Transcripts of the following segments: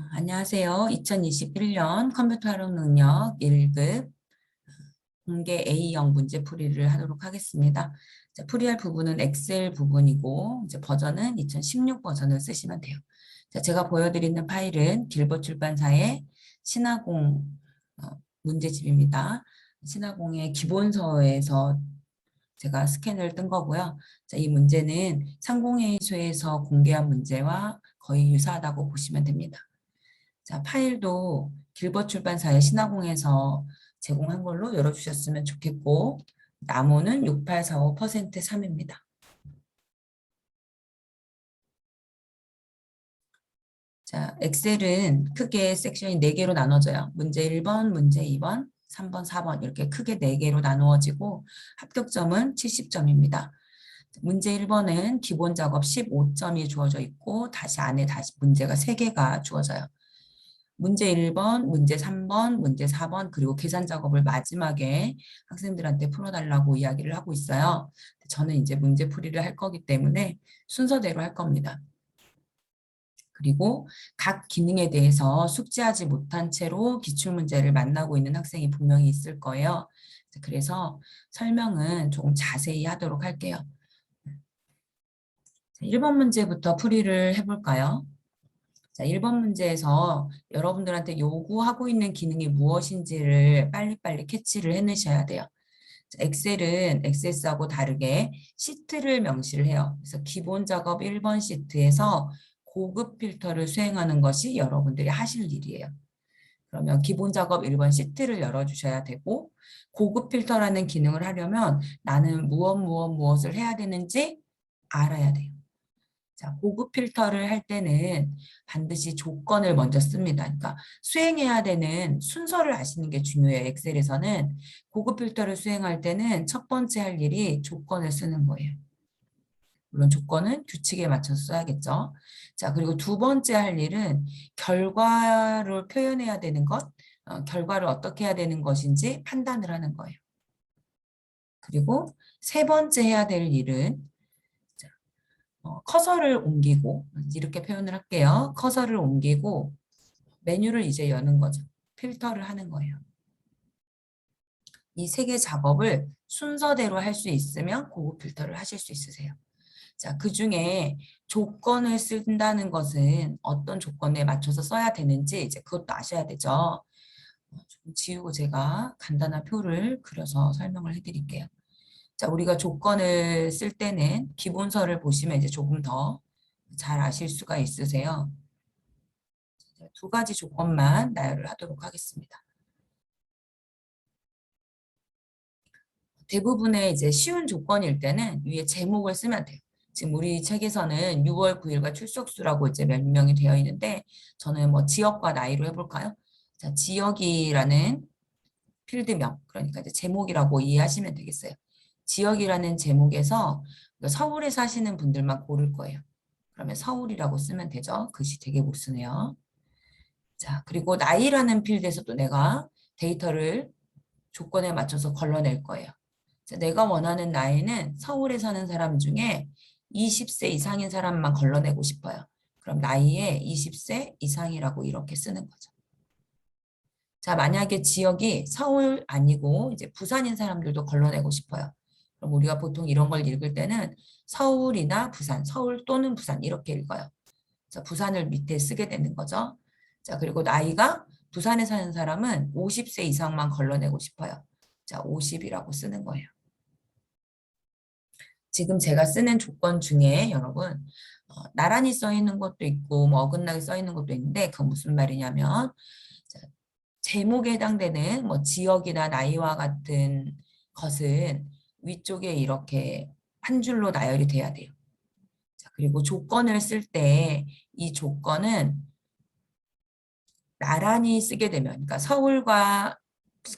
안녕하세요. 2021년 컴퓨터 활용 능력 1급 공개 A형 문제 풀이를 하도록 하겠습니다. 자, 풀이할 부분은 엑셀 부분이고 이제 버전은 2016 버전을 쓰시면 돼요. 자, 제가 보여드리는 파일은 길버 출판사의 신화공 문제집입니다. 신화공의 기본서에서 제가 스캔을 뜬 거고요. 자, 이 문제는 상공회의소에서 공개한 문제와 거의 유사하다고 보시면 됩니다. 자, 파일도 길버 출판사의 신화공에서 제공한 걸로 열어주셨으면 좋겠고, 나무는 6845% 3입니다. 자, 엑셀은 크게 섹션이 4개로 나눠져요. 문제 1번, 문제 2번, 3번, 4번 이렇게 크게 4개로 나누어지고 합격점은 70점입니다. 문제 1번은 기본 작업 15점이 주어져 있고 다시 안에 다시 문제가 3개가 주어져요. 문제 1번, 문제 3번, 문제 4번, 그리고 계산 작업을 마지막에 학생들한테 풀어달라고 이야기를 하고 있어요. 저는 이제 문제 풀이를 할 거기 때문에 순서대로 할 겁니다. 그리고 각 기능에 대해서 숙지하지 못한 채로 기출문제를 만나고 있는 학생이 분명히 있을 거예요. 그래서 설명은 조금 자세히 하도록 할게요. 1번 문제부터 풀이를 해볼까요? 자, 1번 문제에서 여러분들한테 요구하고 있는 기능이 무엇인지를 빨리빨리 캐치를 해내셔야 돼요. 자, 엑셀은 XS하고 다르게 시트를 명시를 해요. 그래서 기본 작업 1번 시트에서 고급 필터를 수행하는 것이 여러분들이 하실 일이에요. 그러면 기본 작업 1번 시트를 열어주셔야 되고 고급 필터라는 기능을 하려면 나는 무엇을 해야 되는지 알아야 돼요. 자, 고급 필터를 할 때는 반드시 조건을 먼저 씁니다. 그러니까 수행해야 되는 순서를 아시는 게 중요해요. 엑셀에서는 고급 필터를 수행할 때는 첫 번째 할 일이 조건을 쓰는 거예요. 물론 조건은 규칙에 맞춰서 써야겠죠. 자, 그리고 두 번째 할 일은 결과를 표현해야 되는 것, 결과를 어떻게 해야 되는 것인지 판단을 하는 거예요. 그리고 세 번째 해야 될 일은 커서를 옮기고 이렇게 표현을 할게요. 커서를 옮기고 메뉴를 이제 여는 거죠. 필터를 하는 거예요. 이 세 개 작업을 순서대로 할 수 있으면 고급 필터를 하실 수 있으세요. 자, 그 중에 조건을 쓴다는 것은 어떤 조건에 맞춰서 써야 되는지 이제 그것도 아셔야 되죠. 좀 지우고 제가 간단한 표를 그려서 설명을 해드릴게요. 자, 우리가 조건을 쓸 때는 기본서를 보시면 이제 조금 더 잘 아실 수가 있으세요. 두 가지 조건만 나열을 하도록 하겠습니다. 대부분의 이제 쉬운 조건일 때는 위에 제목을 쓰면 돼요. 지금 우리 책에서는 6월 9일과 출석수라고 이제 몇 명이 되어 있는데 저는 뭐 지역과 나이로 해볼까요? 자, 지역이라는 필드명, 그러니까 이제 제목이라고 이해하시면 되겠어요. 지역이라는 제목에서 서울에 사시는 분들만 고를 거예요. 그러면 서울이라고 쓰면 되죠. 글씨 되게 못 쓰네요. 자, 그리고 나이라는 필드에서도 내가 데이터를 조건에 맞춰서 걸러낼 거예요. 자, 내가 원하는 나이는 서울에 사는 사람 중에 20세 이상인 사람만 걸러내고 싶어요. 그럼 나이에 20세 이상이라고 이렇게 쓰는 거죠. 자, 만약에 지역이 서울 아니고 이제 부산인 사람들도 걸러내고 싶어요. 그럼 우리가 보통 이런 걸 읽을 때는 서울이나 부산, 서울 또는 부산 이렇게 읽어요. 자, 부산을 밑에 쓰게 되는 거죠. 자, 그리고 나이가 부산에 사는 사람은 50세 이상만 걸러내고 싶어요. 자, 50이라고 쓰는 거예요. 지금 제가 쓰는 조건 중에 여러분 나란히 써 있는 것도 있고 뭐 어긋나게 써 있는 것도 있는데 그건 무슨 말이냐면 자, 제목에 해당되는 뭐 지역이나 나이와 같은 것은 위쪽에 이렇게 한 줄로 나열이 돼야 돼요. 자, 그리고 조건을 쓸 때 이 조건은 나란히 쓰게 되면 그러니까 서울과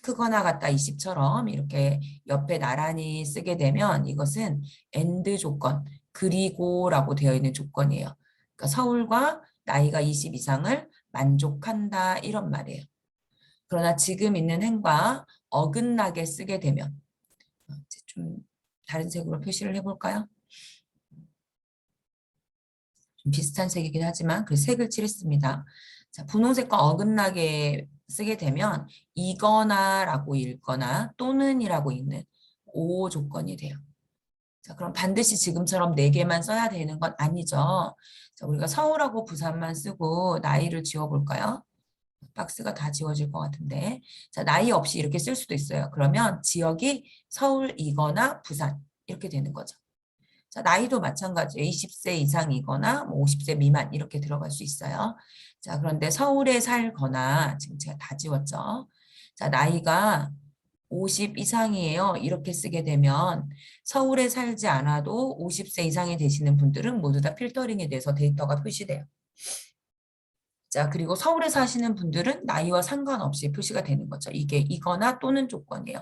크거나 같다 20처럼 이렇게 옆에 나란히 쓰게 되면 이것은 and 조건 그리고라고 되어 있는 조건이에요. 그러니까 서울과 나이가 20 이상을 만족한다 이런 말이에요. 그러나 지금 있는 행과 어긋나게 쓰게 되면 이제 좀 다른 색으로 표시를 해볼까요? 좀 비슷한 색이긴 하지만 그 색을 칠했습니다. 자, 분홍색과 어긋나게 쓰게 되면 이거나라고 읽거나 또는이라고 읽는 오 조건이 돼요. 자, 그럼 반드시 지금처럼 4개만 써야 되는 건 아니죠. 자, 우리가 서울하고 부산만 쓰고 나이를 지워볼까요? 박스가 다 지워질 것 같은데. 자, 나이 없이 이렇게 쓸 수도 있어요. 그러면 지역이 서울이거나 부산 이렇게 되는 거죠. 자, 나이도 마찬가지예요. 20세 이상이거나 뭐 50세 미만 이렇게 들어갈 수 있어요. 자, 그런데 서울에 살거나 지금 제가 다 지웠죠. 자, 나이가 50 이상이에요. 이렇게 쓰게 되면 서울에 살지 않아도 50세 이상이 되시는 분들은 모두 다 필터링이 돼서 데이터가 표시돼요. 자, 그리고 서울에 사시는 분들은 나이와 상관없이 표시가 되는 거죠. 이게 이거나 또는 조건이에요.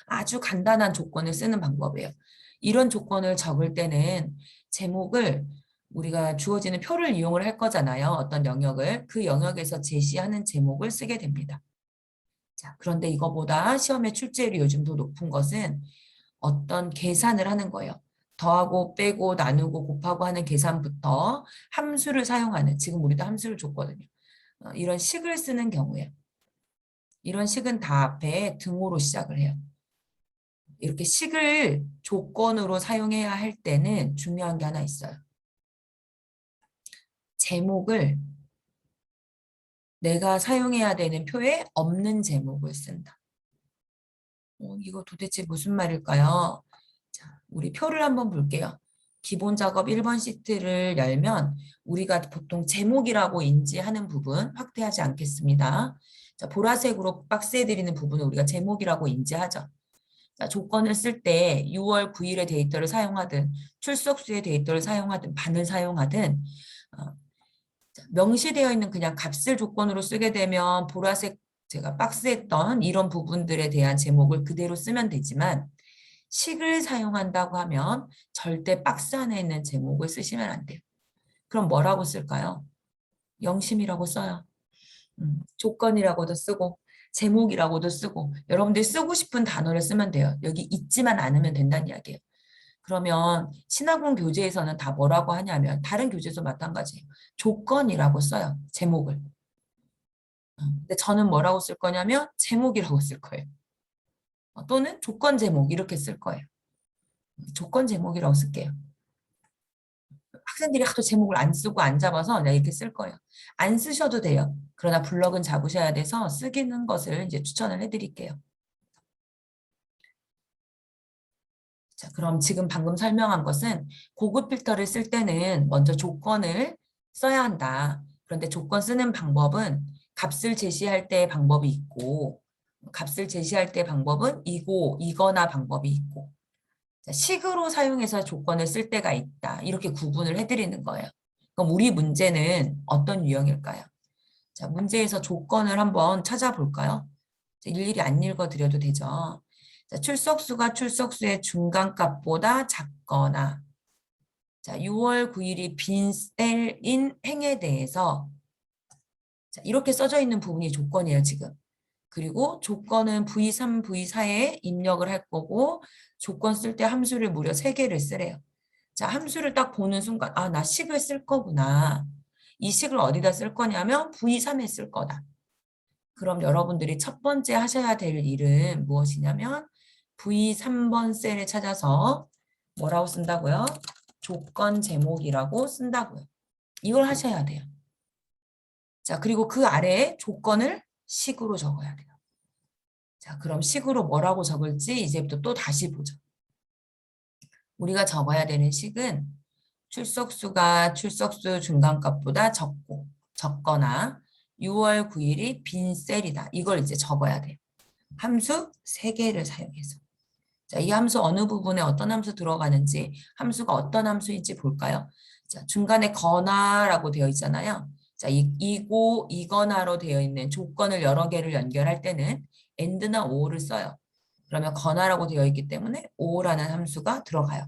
아주 간단한 조건을 쓰는 방법이에요. 이런 조건을 적을 때는 제목을 우리가 주어지는 표를 이용을 할 거잖아요. 어떤 영역을. 그 영역에서 제시하는 제목을 쓰게 됩니다. 자, 그런데 이거보다 시험의 출제율이 요즘 더 높은 것은 어떤 계산을 하는 거예요. 더하고 빼고 나누고 곱하고 하는 계산부터 함수를 사용하는, 지금 우리도 함수를 줬거든요. 이런 식을 쓰는 경우에 이런 식은 다 앞에 등호로 시작을 해요. 이렇게 식을 조건으로 사용해야 할 때는 중요한 게 하나 있어요. 제목을 내가 사용해야 되는 표에 없는 제목을 쓴다. 이거 도대체 무슨 말일까요? 자, 우리 표를 한번 볼게요. 기본 작업 1번 시트를 열면 우리가 보통 제목이라고 인지하는 부분 확대하지 않겠습니다. 자, 보라색으로 박스에 드리는 부분을 우리가 제목이라고 인지하죠. 자, 조건을 쓸 때 6월 9일의 데이터를 사용하든 출석수의 데이터를 사용하든 반을 사용하든 명시되어 있는 그냥 값을 조건으로 쓰게 되면 보라색 제가 박스했던 이런 부분들에 대한 제목을 그대로 쓰면 되지만 식을 사용한다고 하면 절대 박스 안에 있는 제목을 쓰시면 안 돼요. 그럼 뭐라고 쓸까요? 영심이라고 써요. 조건이라고도 쓰고 제목이라고도 쓰고 여러분들이 쓰고 싶은 단어를 쓰면 돼요. 여기 있지만 않으면 된다는 이야기예요. 그러면 신학원 교재에서는 다 뭐라고 하냐면 다른 교재도 마찬가지예요. 조건이라고 써요. 제목을. 근데 저는 뭐라고 쓸 거냐면 제목이라고 쓸 거예요. 또는 조건 제목 이렇게 쓸 거예요. 조건 제목이라고 쓸게요. 학생들이 하도 제목을 안 쓰고 안 잡아서 내가 이렇게 쓸 거예요. 안 쓰셔도 돼요. 그러나 블럭은 잡으셔야 돼서 쓰기는 것을 이제 추천을 해드릴게요. 자, 그럼 지금 방금 설명한 것은 고급 필터를 쓸 때는 먼저 조건을 써야 한다. 그런데 조건 쓰는 방법은 값을 제시할 때 방법이 있고 값을 제시할 때 방법은 이거나 방법이 있고 자, 식으로 사용해서 조건을 쓸 때가 있다. 이렇게 구분을 해드리는 거예요. 그럼 우리 문제는 어떤 유형일까요? 자, 문제에서 조건을 한번 찾아볼까요? 자, 일일이 안 읽어드려도 되죠. 자, 출석수가 출석수의 중간값보다 작거나 자, 6월 9일이 빈 셀인 행에 대해서 자, 이렇게 써져 있는 부분이 조건이에요, 지금. 그리고 조건은 V3, V4에 입력을 할 거고 조건 쓸 때 함수를 무려 3개를 쓰래요. 자, 함수를 딱 보는 순간 아, 나 식을 쓸 거구나. 이 식을 어디다 쓸 거냐면 V3에 쓸 거다. 그럼 여러분들이 첫 번째 하셔야 될 일은 무엇이냐면 V3번 셀을 찾아서 뭐라고 쓴다고요? 조건 제목이라고 쓴다고요. 이걸 하셔야 돼요. 자, 그리고 그 아래에 조건을 식으로 적어야 돼요. 자, 그럼 식으로 뭐라고 적을지 이제부터 또 다시 보죠. 우리가 적어야 되는 식은 출석수가 출석수 중간값보다 적거나 6월 9일이 빈 셀이다. 이걸 이제 적어야 돼요. 함수 3개를 사용해서. 자, 이 함수 어느 부분에 어떤 함수 들어가는지 함수가 어떤 함수인지 볼까요? 자, 중간에 거나라고 되어 있잖아요. 자, 이거나로 되어 있는 조건을 여러 개를 연결할 때는 and나 or를 써요. 그러면 거나라고 되어 있기 때문에 or라는 함수가 들어가요.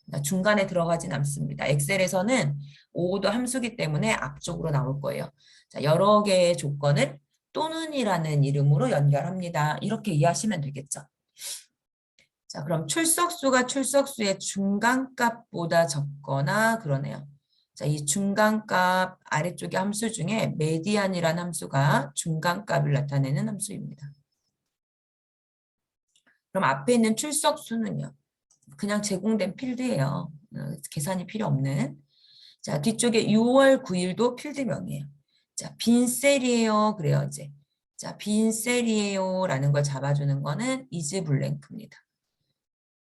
그러니까 중간에 들어가진 않습니다. 엑셀에서는 or도 함수기 때문에 앞쪽으로 나올 거예요. 자, 여러 개의 조건을 또는이라는 이름으로 연결합니다. 이렇게 이해하시면 되겠죠. 자, 그럼 출석수가 출석수의 중간값보다 적거나 그러네요. 자, 이 중간값 아래쪽의 함수 중에 메디안이라는 함수가 중간값을 나타내는 함수입니다. 그럼 앞에 있는 출석수는요? 그냥 제공된 필드예요. 계산이 필요 없는. 자, 뒤쪽에 6월 9일도 필드명이에요. 자, 빈 셀이에요. 그래요, 이제. 자, 빈 셀이에요. 라는 걸 잡아주는 거는 is 블랭크입니다.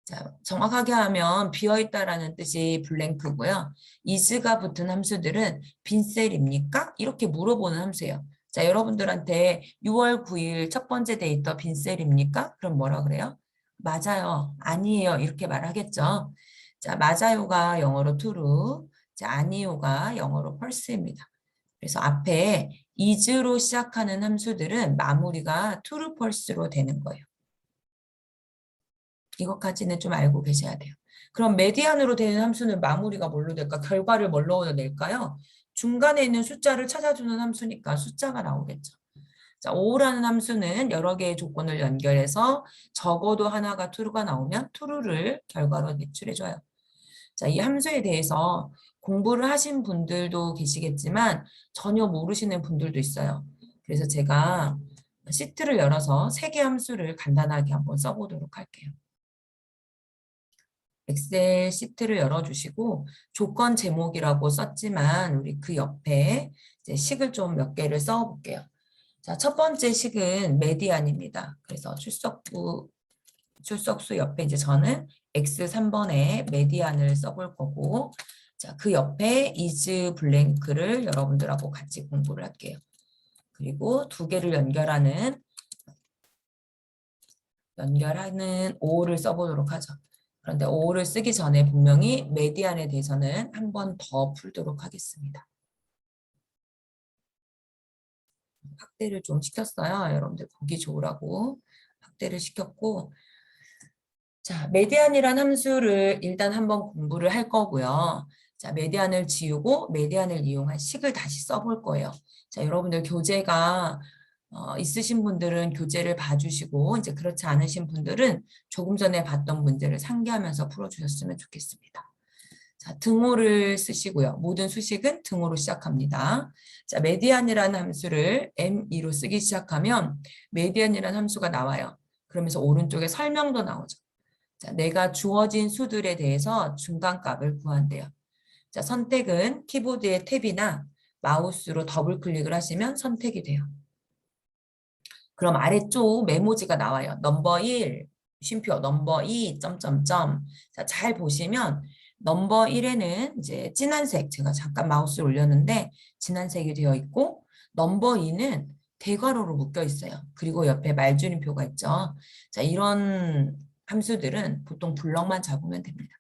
자, 정확하게 하면 비어있다라는 뜻이 블랭크고요. is가 붙은 함수들은 빈 셀입니까? 이렇게 물어보는 함수예요. 자, 여러분들한테 6월 9일 첫 번째 데이터 빈 셀입니까? 그럼 뭐라 그래요? 맞아요. 아니에요. 이렇게 말하겠죠. 자, 맞아요가 영어로 true. 자, 아니요가 영어로 false입니다. 그래서 앞에 is로 시작하는 함수들은 마무리가 true, false로 되는 거예요. 이것까지는 좀 알고 계셔야 돼요. 그럼 메디안으로 되는 함수는 마무리가 뭘로 될까? 결과를 뭘로 낼까요? 중간에 있는 숫자를 찾아주는 함수니까 숫자가 나오겠죠. 자, 5라는 함수는 여러 개의 조건을 연결해서 적어도 하나가 true가 나오면 true를 결과로 제출해줘요. 자, 이 함수에 대해서 공부를 하신 분들도 계시겠지만 전혀 모르시는 분들도 있어요. 그래서 제가 시트를 열어서 3개 함수를 간단하게 한번 써보도록 할게요. 엑셀 시트를 열어주시고 조건 제목이라고 썼지만 우리 그 옆에 이제 식을 좀 몇 개를 써볼게요. 자, 첫 번째 식은 메디안입니다. 그래서 출석수 옆에 이제 저는 X3번에 메디안을 써볼 거고, 자, 그 옆에 is 블랭크를 여러분들하고 같이 공부를 할게요. 그리고 두 개를 연결하는 5를 써보도록 하죠. 그런데 5를 쓰기 전에 분명히 메디안에 대해서는 한 번 더 풀도록 하겠습니다. 확대를 좀 시켰어요. 여러분들 보기 좋으라고 확대를 시켰고, 자, 메디안이란 함수를 일단 한번 공부를 할 거고요. 자, 메디안을 지우고 메디안을 이용한 식을 다시 써볼 거예요. 자, 여러분들 교재가 있으신 분들은 교재를 봐주시고 이제 그렇지 않으신 분들은 조금 전에 봤던 문제를 상기하면서 풀어주셨으면 좋겠습니다. 자, 등호를 쓰시고요. 모든 수식은 등호로 시작합니다. 자, 메디안이라는 함수를 M2로 쓰기 시작하면 메디안이라는 함수가 나와요. 그러면서 오른쪽에 설명도 나오죠. 자, 내가 주어진 수들에 대해서 중간값을 구한대요. 자, 선택은 키보드의 탭이나 마우스로 더블 클릭을 하시면 선택이 돼요. 그럼 아래쪽 메모지가 나와요. 넘버 1, 쉼표, 넘버 2, 점점점. 자, 잘 보시면 넘버 1에는 이제 진한색, 제가 잠깐 마우스를 올렸는데 진한색이 되어 있고, 넘버 2는 대괄호로 묶여 있어요. 그리고 옆에 말줄임표가 있죠. 자, 이런 함수들은 보통 블럭만 잡으면 됩니다.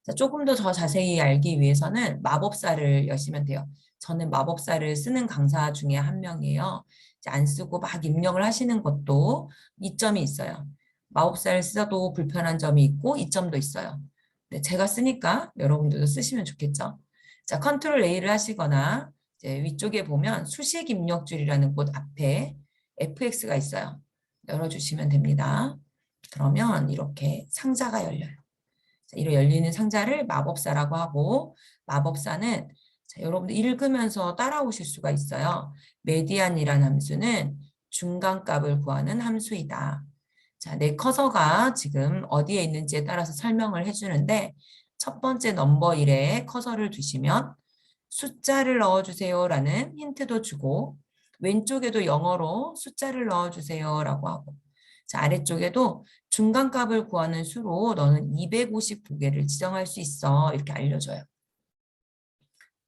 자, 조금 더 자세히 알기 위해서는 마법사를 여시면 돼요. 저는 마법사를 쓰는 강사 중에 한 명이에요. 안 쓰고 막 입력을 하시는 것도 이점이 있어요. 마법사를 써도 불편한 점이 있고 이점도 있어요. 근데 제가 쓰니까 여러분들도 쓰시면 좋겠죠. 자, 컨트롤 A를 하시거나 이제 위쪽에 보면 수식 입력줄이라는 곳 앞에 FX가 있어요. 열어주시면 됩니다. 그러면 이렇게 상자가 열려요. 자, 이로 열리는 상자를 마법사라고 하고, 마법사는 자, 여러분들 읽으면서 따라오실 수가 있어요. 메디안이라는 함수는 중간값을 구하는 함수이다. 자, 내 커서가 지금 어디에 있는지에 따라서 설명을 해주는데 첫 번째 넘버 1에 커서를 두시면 숫자를 넣어주세요 라는 힌트도 주고, 왼쪽에도 영어로 숫자를 넣어주세요 라고 하고, 자, 아래쪽에도 중간값을 구하는 수로 너는 255개를 지정할 수 있어 이렇게 알려줘요.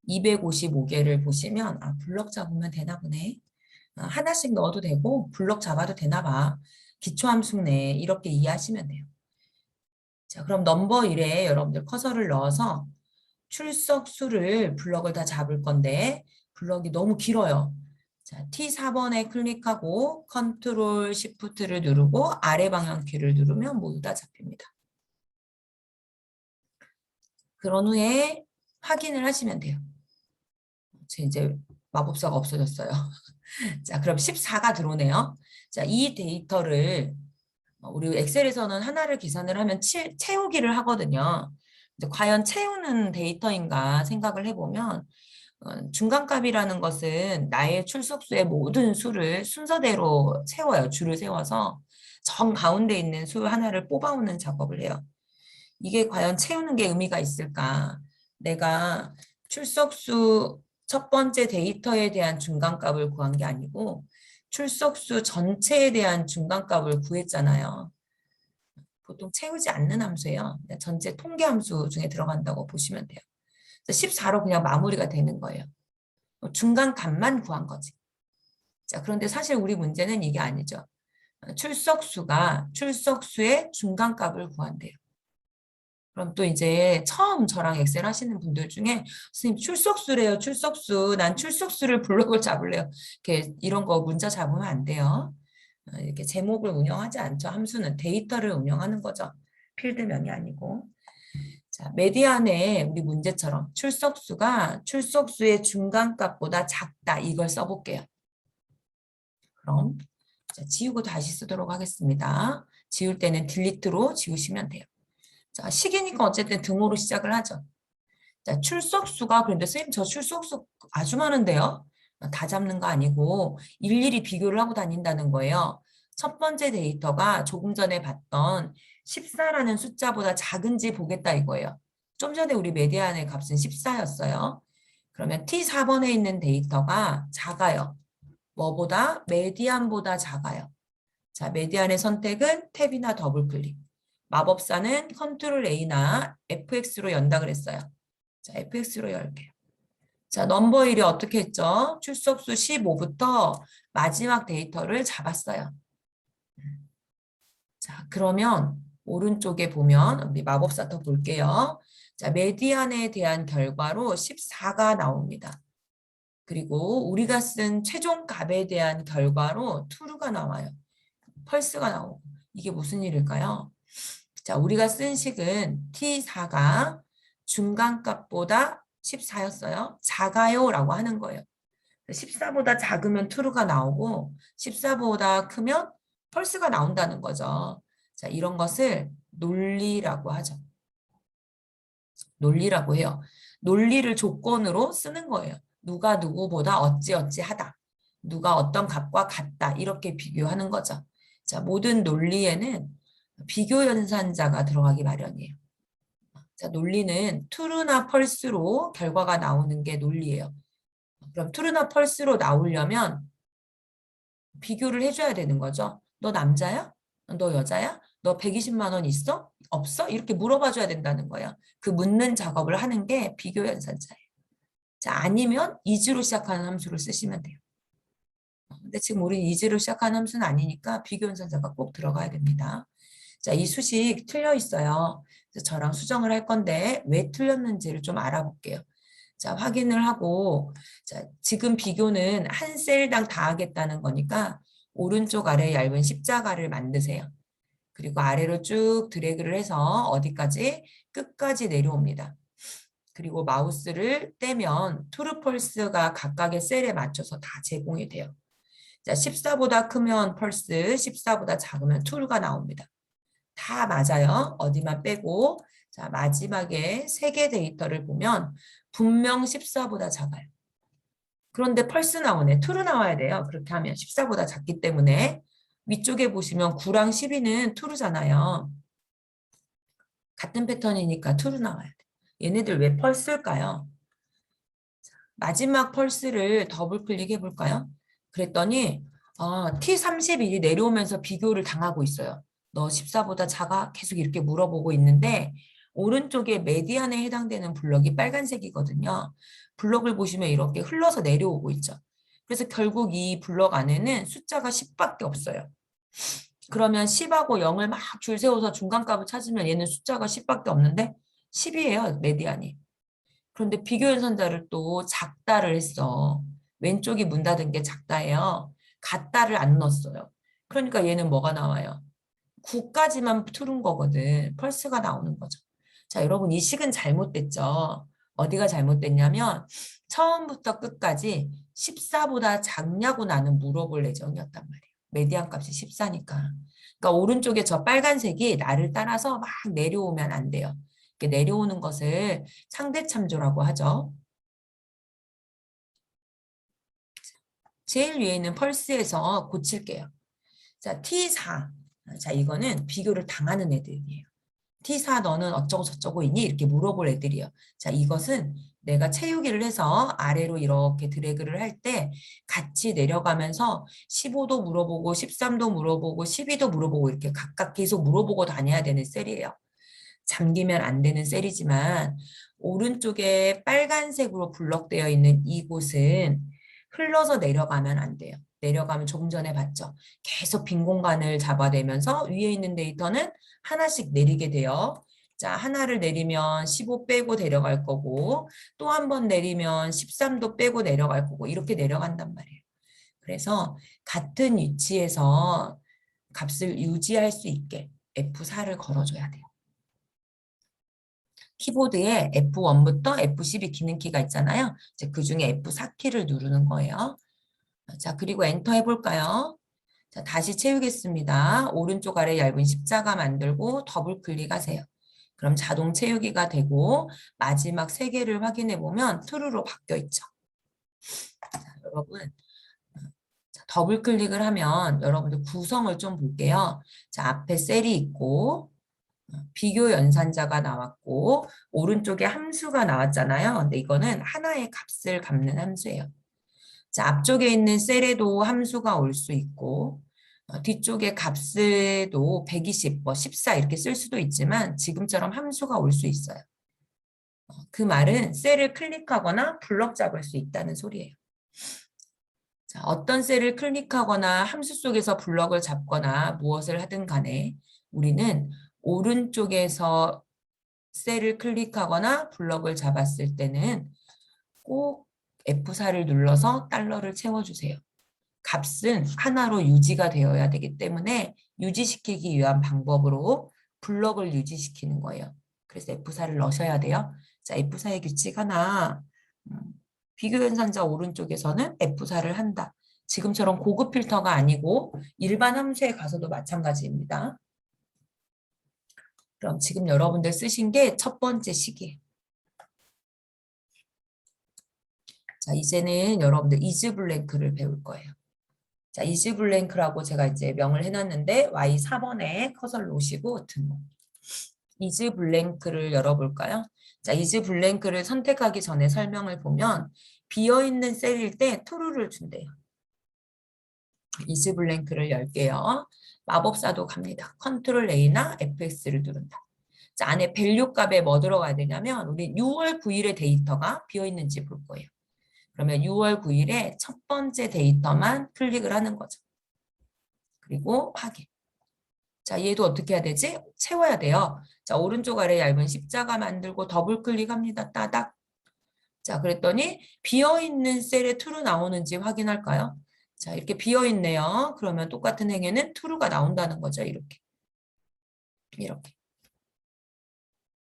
255개를 보시면 블럭 잡으면 되나 보네. 하나씩 넣어도 되고 블럭 잡아도 되나 봐. 기초함수 내 이렇게 이해하시면 돼요. 자, 그럼 넘버 1에 여러분들 커서를 넣어서 출석수를 블럭을 다 잡을 건데 블럭이 너무 길어요. 자, T4번에 클릭하고 컨트롤 시프트를 누르고 아래 방향키를 누르면 모두 다 잡힙니다. 그런 후에 확인을 하시면 돼요. 이제 마법사가 없어졌어요. 자, 그럼 14가 들어오네요. 자, 이 데이터를 우리 엑셀에서는 하나를 계산을 하면 채우기를 하거든요. 이제 과연 채우는 데이터인가 생각을 해보면 중간값이라는 것은 나의 출석수의 모든 수를 순서대로 채워요. 줄을 세워서 정 가운데 있는 수 하나를 뽑아오는 작업을 해요. 이게 과연 채우는 게 의미가 있을까? 내가 출석수 첫 번째 데이터에 대한 중간값을 구한 게 아니고 출석수 전체에 대한 중간값을 구했잖아요. 보통 채우지 않는 함수예요. 전체 통계 함수 중에 들어간다고 보시면 돼요. 14로 그냥 마무리가 되는 거예요. 중간값만 구한 거지. 자, 그런데 사실 우리 문제는 이게 아니죠. 출석수가 출석수의 중간값을 구한대요. 그럼 또 이제 처음 저랑 엑셀 하시는 분들 중에 선생님 출석수래요, 출석수. 난 출석수를 블록을 잡을래요. 이렇게 이런 거 문자 잡으면 안 돼요. 이렇게 제목을 운영하지 않죠. 함수는 데이터를 운영하는 거죠. 필드명이 아니고. 자, 메디안에 우리 문제처럼 출석수가 출석수의 중간값보다 작다. 이걸 써볼게요. 그럼 자, 지우고 다시 쓰도록 하겠습니다. 지울 때는 딜리트로 지우시면 돼요. 자, 식이니까 어쨌든 등호로 시작을 하죠. 자, 출석수가 그런데 선생님 저 출석수 아주 많은데요. 다 잡는 거 아니고 일일이 비교를 하고 다닌다는 거예요. 첫 번째 데이터가 조금 전에 봤던 14라는 숫자보다 작은지 보겠다 이거예요. 좀 전에 우리 메디안의 값은 14였어요. 그러면 T4번에 있는 데이터가 작아요. 뭐보다? 메디안보다 작아요. 자, 메디안의 선택은 탭이나 더블 클릭. 마법사는 컨트롤 A나 FX로 연다 그랬어요. 자, FX로 열게요. 자, 넘버 1이 어떻게 했죠? 출석수 15부터 마지막 데이터를 잡았어요. 자, 그러면 오른쪽에 보면 우리 마법사 더 볼게요. 자, 메디안에 대한 결과로 14가 나옵니다. 그리고 우리가 쓴 최종 값에 대한 결과로 true가 나와요. 펄스가 나오고. 이게 무슨 일일까요? 자, 우리가 쓴 식은 T4가 중간값보다 14였어요. 작아요 라고 하는 거예요. 14보다 작으면 true가 나오고 14보다 크면 펄스가 나온다는 거죠. 자, 이런 것을 논리라고 하죠. 논리라고 해요. 논리를 조건으로 쓰는 거예요. 누가 누구보다 어찌어찌하다. 누가 어떤 값과 같다. 이렇게 비교하는 거죠. 자, 모든 논리에는 비교 연산자가 들어가기 마련이에요. 자, 논리는 true나 false로 결과가 나오는 게 논리예요. 그럼 true나 false로 나오려면 비교를 해줘야 되는 거죠. 너 남자야? 너 여자야? 너 120만 원 있어? 없어? 이렇게 물어봐 줘야 된다는 거예요. 그 묻는 작업을 하는 게 비교 연산자예요. 자, 아니면 is로 시작하는 함수를 쓰시면 돼요. 근데 지금 우리 is로 시작하는 함수는 아니니까 비교 연산자가 꼭 들어가야 됩니다. 자, 이 수식 틀려 있어요. 그래서 저랑 수정을 할 건데 왜 틀렸는지를 좀 알아볼게요. 자, 확인을 하고, 자, 지금 비교는 한 셀당 다 하겠다는 거니까 오른쪽 아래 얇은 십자가를 만드세요. 그리고 아래로 쭉 드래그를 해서 어디까지? 끝까지 내려옵니다. 그리고 마우스를 떼면 트루 펄스가 각각의 셀에 맞춰서 다 제공이 돼요. 자, 14보다 크면 펄스, 14보다 작으면 true가 나옵니다. 다 맞아요. 어디만 빼고. 자, 마지막에 3개 데이터를 보면 분명 14보다 작아요. 그런데 펄스 나오네. true 나와야 돼요. 그렇게 하면 14보다 작기 때문에 위쪽에 보시면 9랑 12는 true잖아요. 같은 패턴이니까 true 나와야 돼. 얘네들 왜 펄스일까요? 마지막 펄스를 더블 클릭해 볼까요? 그랬더니 T31이 내려오면서 비교를 당하고 있어요. 너 14보다 작아? 계속 이렇게 물어보고 있는데 오른쪽에 메디안에 해당되는 블럭이 빨간색이거든요. 블럭을 보시면 이렇게 흘러서 내려오고 있죠. 그래서 결국 이 블럭 안에는 숫자가 10밖에 없어요. 그러면 10하고 0을 막 줄 세워서 중간값을 찾으면 얘는 숫자가 10밖에 없는데 10이에요, 메디안이. 그런데 비교 연산자를 또 작다를 했어. 왼쪽이 문 닫은 게 작다예요. 같다를 안 넣었어요. 그러니까 얘는 뭐가 나와요? 9까지만 뚫은 거거든. 펄스가 나오는 거죠. 자, 여러분 이 식은 잘못됐죠. 어디가 잘못됐냐면 처음부터 끝까지 14보다 작냐고 나는 물어볼 예정이었단 말이에요. 메디안 값이 14니까. 그러니까 오른쪽에 저 빨간색이 나를 따라서 막 내려오면 안 돼요. 이렇게 내려오는 것을 상대참조라고 하죠. 제일 위에 있는 펄스에서 고칠게요. 자, T4. 자, 이거는 비교를 당하는 애들이에요. T4 너는 어쩌고 저쩌고 있니? 이렇게 물어볼 애들이에요. 자, 이것은 내가 채우기를 해서 아래로 이렇게 드래그를 할 때 같이 내려가면서 15도 물어보고 13도 물어보고 12도 물어보고 이렇게 각각 계속 물어보고 다녀야 되는 셀이에요. 잠기면 안 되는 셀이지만 오른쪽에 빨간색으로 블럭되어 있는 이곳은 흘러서 내려가면 안 돼요. 내려가면 조금 전에 봤죠. 계속 빈 공간을 잡아내면서 위에 있는 데이터는 하나씩 내리게 돼요. 자, 하나를 내리면 15 빼고 내려갈 거고 또 한 번 내리면 13도 빼고 내려갈 거고 이렇게 내려간단 말이에요. 그래서 같은 위치에서 값을 유지할 수 있게 F4를 걸어줘야 돼요. 키보드에 F1부터 F12 기능키가 있잖아요. 이제 그 중에 F4 키를 누르는 거예요. 자, 그리고 엔터 해볼까요? 자, 다시 채우겠습니다. 오른쪽 아래 얇은 십자가 만들고 더블 클릭하세요. 그럼 자동 채우기가 되고 마지막 세 개를 확인해 보면 true로 바뀌어 있죠. 자, 여러분 자, 더블 클릭을 하면 여러분들 구성을 좀 볼게요. 자, 앞에 셀이 있고 비교 연산자가 나왔고 오른쪽에 함수가 나왔잖아요. 근데 이거는 하나의 값을 갚는 함수예요. 자, 앞쪽에 있는 셀에도 함수가 올 수 있고 뒤쪽에 값에도 120, 뭐 14 이렇게 쓸 수도 있지만 지금처럼 함수가 올 수 있어요. 그 말은 셀을 클릭하거나 블럭 잡을 수 있다는 소리예요. 자, 어떤 셀을 클릭하거나 함수 속에서 블럭을 잡거나 무엇을 하든 간에 우리는 오른쪽에서 셀을 클릭하거나 블럭을 잡았을 때는 꼭 F4를 눌러서 달러를 채워주세요. 값은 하나로 유지가 되어야 되기 때문에 유지시키기 위한 방법으로 블럭을 유지시키는 거예요. 그래서 F4를 넣으셔야 돼요. 자, F4의 규칙 하나. 비교 연산자 오른쪽에서는 F4를 한다. 지금처럼 고급 필터가 아니고 일반 함수에 가서도 마찬가지입니다. 그럼 지금 여러분들 쓰신 게 첫 번째 식이에요. 자, 이제는 여러분들 이즈블랭크를 배울 거예요. 자, 이즈블랭크라고 제가 이제 명을 해놨는데 Y4번에 커서를 놓으시고 등록. 이즈블랭크를 열어볼까요? 자, 이즈블랭크를 선택하기 전에 설명을 보면 비어있는 셀일 때 true를 준대요. 이즈블랭크를 열게요. 마법사도 갑니다. 컨트롤 A나 FX를 누른다. 자, 안에 밸류 값에 뭐 들어가야 되냐면 우리 6월 9일의 데이터가 비어있는지 볼 거예요. 그러면 6월 9일에 첫 번째 데이터만 클릭을 하는 거죠. 그리고 확인. 자, 얘도 어떻게 해야 되지? 채워야 돼요. 자, 오른쪽 아래 얇은 십자가 만들고 더블 클릭합니다. 따닥. 자, 그랬더니 비어있는 셀에 true 나오는지 확인할까요? 자, 이렇게 비어있네요. 그러면 똑같은 행에는 true가 나온다는 거죠. 이렇게. 이렇게.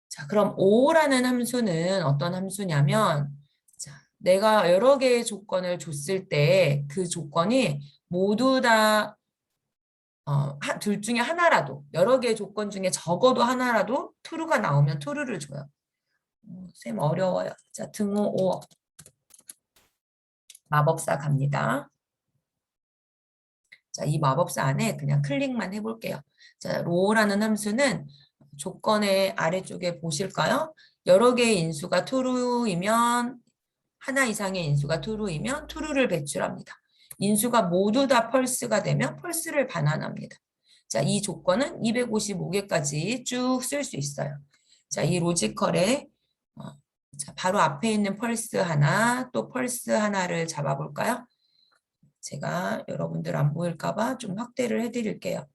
자, 그럼 O라는 함수는 어떤 함수냐면 자, 내가 여러 개의 조건을 줬을 때 그 조건이 모두 다 둘 중에 하나라도 여러 개의 조건 중에 적어도 하나라도 true가 나오면 true를 줘요. 쌤 어려워요. 자, 등호 5억. 마법사 갑니다. 자, 이 마법사 안에 그냥 클릭만 해볼게요. 자, row라는 함수는 조건의 아래쪽에 보실까요? 여러 개의 인수가 true이면 하나 이상의 인수가 true이면 true를 배출합니다. 인수가 모두 다 펄스가 되면 펄스를 반환합니다. 자, 이 조건은 255개까지 쭉 쓸 수 있어요. 자, 이 로지컬에 자, 바로 앞에 있는 펄스 하나, 또 펄스 하나를 잡아볼까요? 제가 여러분들 안 보일까 봐 좀 확대를 해드릴게요.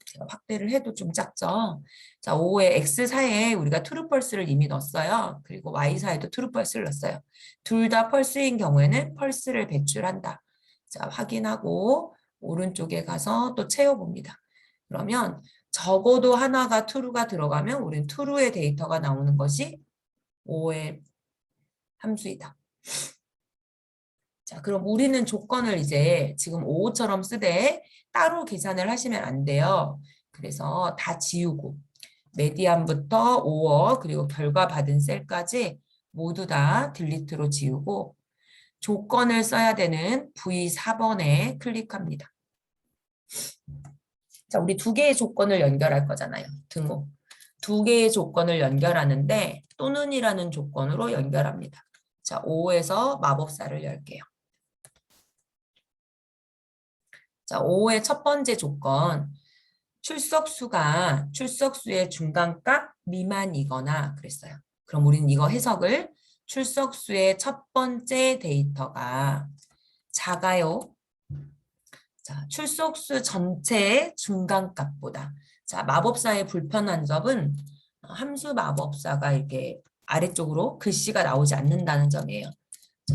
제가 확대를 해도 좀 작죠? 자, 5의 X4에 우리가 트루 펄스를 이미 넣었어요. 그리고 Y4에도 트루 펄스를 넣었어요. 둘 다 펄스인 경우에는 펄스를 배출한다. 자, 확인하고 오른쪽에 가서 또 채워봅니다. 그러면 적어도 하나가 true가 들어가면 우리는 true의 데이터가 나오는 것이 5의 함수이다. 자, 그럼 우리는 조건을 이제 지금 5처럼 쓰되 따로 계산을 하시면 안 돼요. 그래서 다 지우고 메디안부터 5월 그리고 결과 받은 셀까지 모두 다 딜리트로 지우고 조건을 써야 되는 V4번에 클릭합니다. 자, 우리 두 개의 조건을 연결할 거잖아요. 등호. 두 개의 조건을 연결하는데 또는이라는 조건으로 연결합니다. 자, 5에서 마법사를 열게요. 자, 5의 첫 번째 조건. 출석수가 출석수의 중간값 미만이거나 그랬어요. 그럼 우리는 이거 해석을 출석수의 첫 번째 데이터가 작아요. 자, 출석수 전체의 중간값보다. 자, 마법사의 불편한 점은 함수 마법사가 이렇게 아래쪽으로 글씨가 나오지 않는다는 점이에요.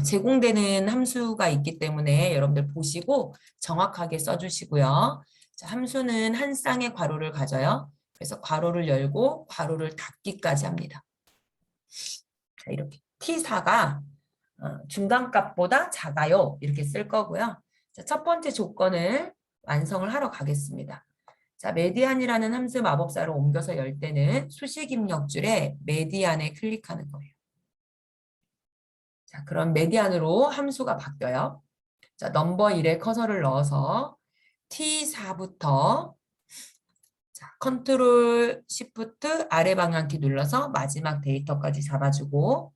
제공되는 함수가 있기 때문에 여러분들 보시고 정확하게 써주시고요. 자, 함수는 한 쌍의 괄호를 가져요. 그래서 괄호를 열고 괄호를 닫기까지 합니다. 자, 이렇게 T4가 중간값보다 작아요. 이렇게 쓸 거고요. 자, 첫 번째 조건을 완성을 하러 가겠습니다. 자, 메디안이라는 함수 마법사를 옮겨서 열 때는 수식 입력줄에 메디안에 클릭하는 거예요. 자, 그럼 메디안으로 함수가 바뀌어요. 자, 넘버 1에 커서를 넣어서 T4부터 자, 컨트롤 시프트 아래 방향키 눌러서 마지막 데이터까지 잡아주고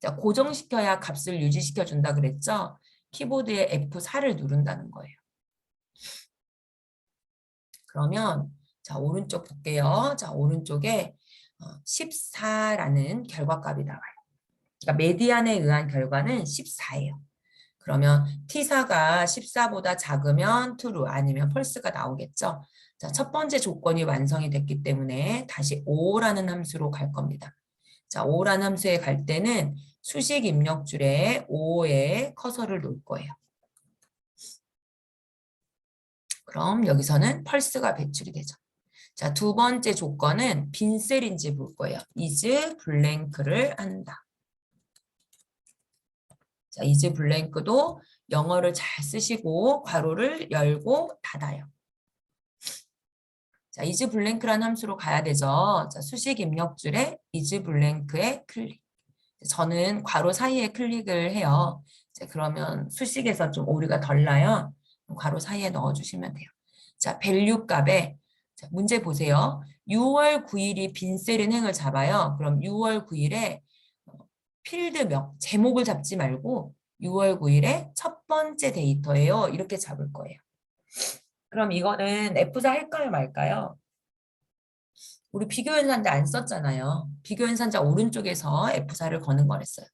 자, 고정시켜야 값을 유지시켜 준다 그랬죠? 키보드에 F4를 누른다는 거예요. 그러면 자, 오른쪽 볼게요. 자, 오른쪽에 14라는 결과값이 나와요. 그러니까 메디안에 의한 결과는 14예요. 그러면 T4가 14보다 작으면 true 아니면 false가 나오겠죠. 자, 첫 번째 조건이 완성이 됐기 때문에 다시 5라는 함수로 갈 겁니다. 자, 5라는 함수에 갈 때는 수식 입력줄에 5에 커서를 놓을 거예요. 그럼 여기서는 false가 배출이 되죠. 자, 두 번째 조건은 빈 셀인지 볼 거예요. is blank를 한다. 자, is blank도 영어를 잘 쓰시고 괄호를 열고 닫아요. 자, is blank라는 함수로 가야 되죠. 자, 수식 입력줄에 is blank에 클릭. 저는 괄호 사이에 클릭을 해요. 자, 그러면 수식에서 좀 오류가 덜 나요. 괄호 사이에 넣어주시면 돼요. 자, value 값에 자, 문제 보세요. 6월 9일이 빈셀인 행을 잡아요. 그럼 6월 9일에 필드명, 제목을 잡지 말고 6월 9일에 첫 번째 데이터예요. 이렇게 잡을 거예요. 그럼 이거는 F4 할까요, 말까요? 우리 비교연산자 안 썼잖아요. 비교연산자 오른쪽에서 F4를 거는 거랬어요.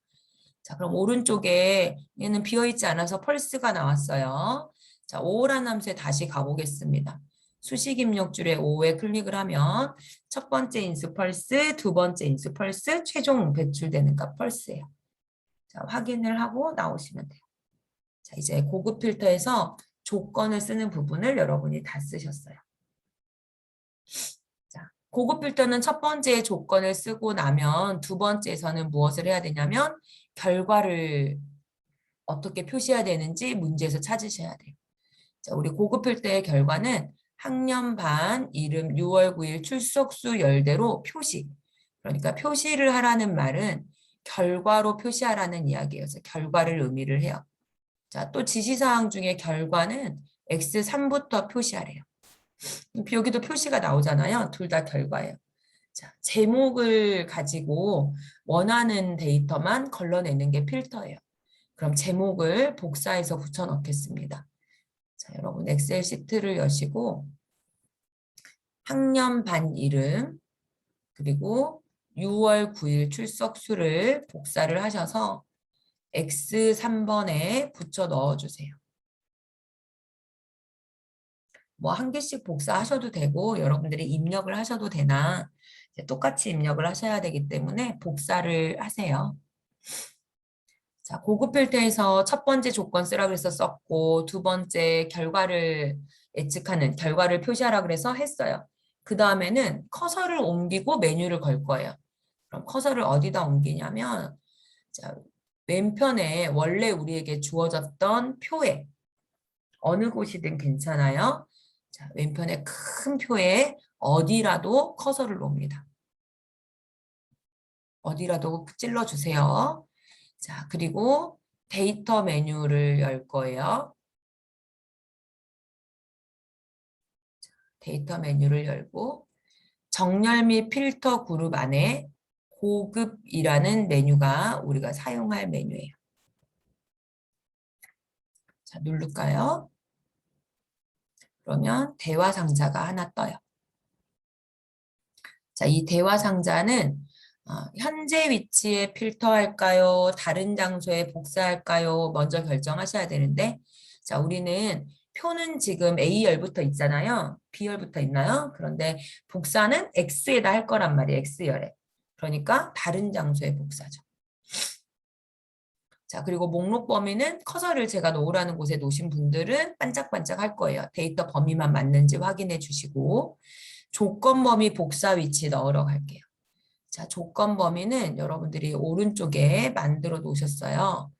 자, 그럼 오른쪽에 얘는 비어있지 않아서 펄스가 나왔어요. 자, 5라는 함수에 다시 가보겠습니다. 수식 입력줄에 5에 클릭을 하면 첫 번째 인수 펄스, 두 번째 인수 펄스, 최종 배출되는 값 펄스예요. 자, 확인을 하고 나오시면 돼요. 자, 이제 고급 필터에서 조건을 쓰는 부분을 여러분이 다 쓰셨어요. 자, 고급 필터는 첫 번째 조건을 쓰고 나면 두 번째에서는 무엇을 해야 되냐면 결과를 어떻게 표시해야 되는지 문제에서 찾으셔야 돼요. 자, 우리 고급 필터의 결과는 학년 반 이름 6월 9일 출석수 열대로 표시. 그러니까 표시를 하라는 말은 결과로 표시하라는 이야기예요. 그래서 결과를 의미를 해요. 자, 또 지시사항 중에 결과는 X3부터 표시하래요. 여기도 표시가 나오잖아요. 둘 다 결과예요. 자, 제목을 가지고 원하는 데이터만 걸러내는 게 필터예요. 그럼 제목을 복사해서 붙여 넣겠습니다. 자, 여러분 엑셀 시트를 여시고 학년 반 이름 그리고 6월 9일 출석수를 복사를 하셔서 X3번에 붙여 넣어주세요. 뭐 한 개씩 복사하셔도 되고 여러분들이 입력을 하셔도 되나 똑같이 입력을 하셔야 되기 때문에 복사를 하세요. 자, 고급 필터에서 첫 번째 조건 쓰라 그래서 썼고 두 번째 결과를 예측하는 결과를 표시하라 그래서 했어요. 그 다음에는 커서를 옮기고 메뉴를 걸 거예요. 그럼 커서를 어디다 옮기냐면 자, 왼편에 원래 우리에게 주어졌던 표에 어느 곳이든 괜찮아요. 자, 왼편에 큰 표에 어디라도 커서를 놓습니다. 어디라도 찔러주세요. 자, 그리고 데이터 메뉴를 열 거예요. 데이터 메뉴를 열고 정렬 및 필터 그룹 안에 고급이라는 메뉴가 우리가 사용할 메뉴예요. 자, 누를까요? 그러면 대화 상자가 하나 떠요. 자, 이 대화 상자는 현재 위치에 필터할까요? 다른 장소에 복사할까요? 먼저 결정하셔야 되는데, 자, 우리는 표는 지금 A열부터 있잖아요. B열부터 있나요? 그런데 복사는 X에다 할 거란 말이에요. X열에. 그러니까 다른 장소에 복사죠. 자, 그리고 목록 범위는 커서를 제가 놓으라는 곳에 놓으신 분들은 반짝반짝 할 거예요. 데이터 범위만 맞는지 확인해 주시고, 조건 범위 복사 위치 넣으러 갈게요. 자, 조건 범위는 여러분들이 오른쪽에 만들어 놓으셨어요.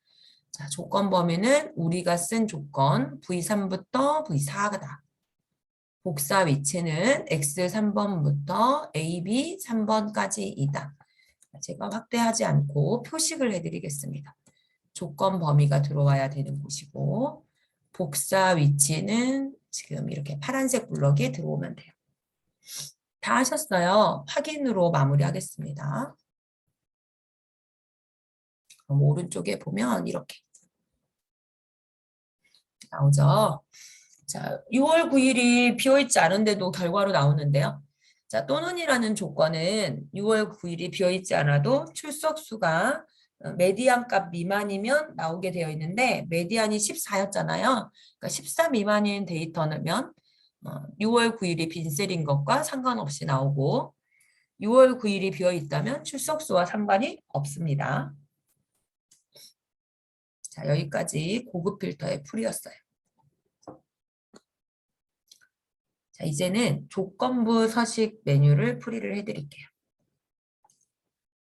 자, 조건 범위는 우리가 쓴 조건 V3부터 V4다. 복사 위치는 X 3번부터 AB 3번까지이다. 제가 확대하지 않고 표식을 해드리겠습니다. 조건 범위가 들어와야 되는 곳이고 복사 위치는 지금 이렇게 파란색 블럭이 들어오면 돼요. 다 하셨어요. 확인으로 마무리하겠습니다. 그럼 오른쪽에 보면 이렇게 나오죠. 자, 6월 9일이 비어있지 않은데도 결과로 나오는데요. 자, 또는이라는 조건은 6월 9일이 비어있지 않아도 출석수가 메디안 값 미만이면 나오게 되어 있는데 메디안이 14였잖아요. 그러니까 14 미만인 데이터면 6월 9일이 빈셀인 것과 상관없이 나오고 6월 9일이 비어있다면 출석수와 상관이 없습니다. 자, 여기까지 고급 필터의 풀이였어요. 자, 이제는 조건부 서식 메뉴를 풀이를 해드릴게요.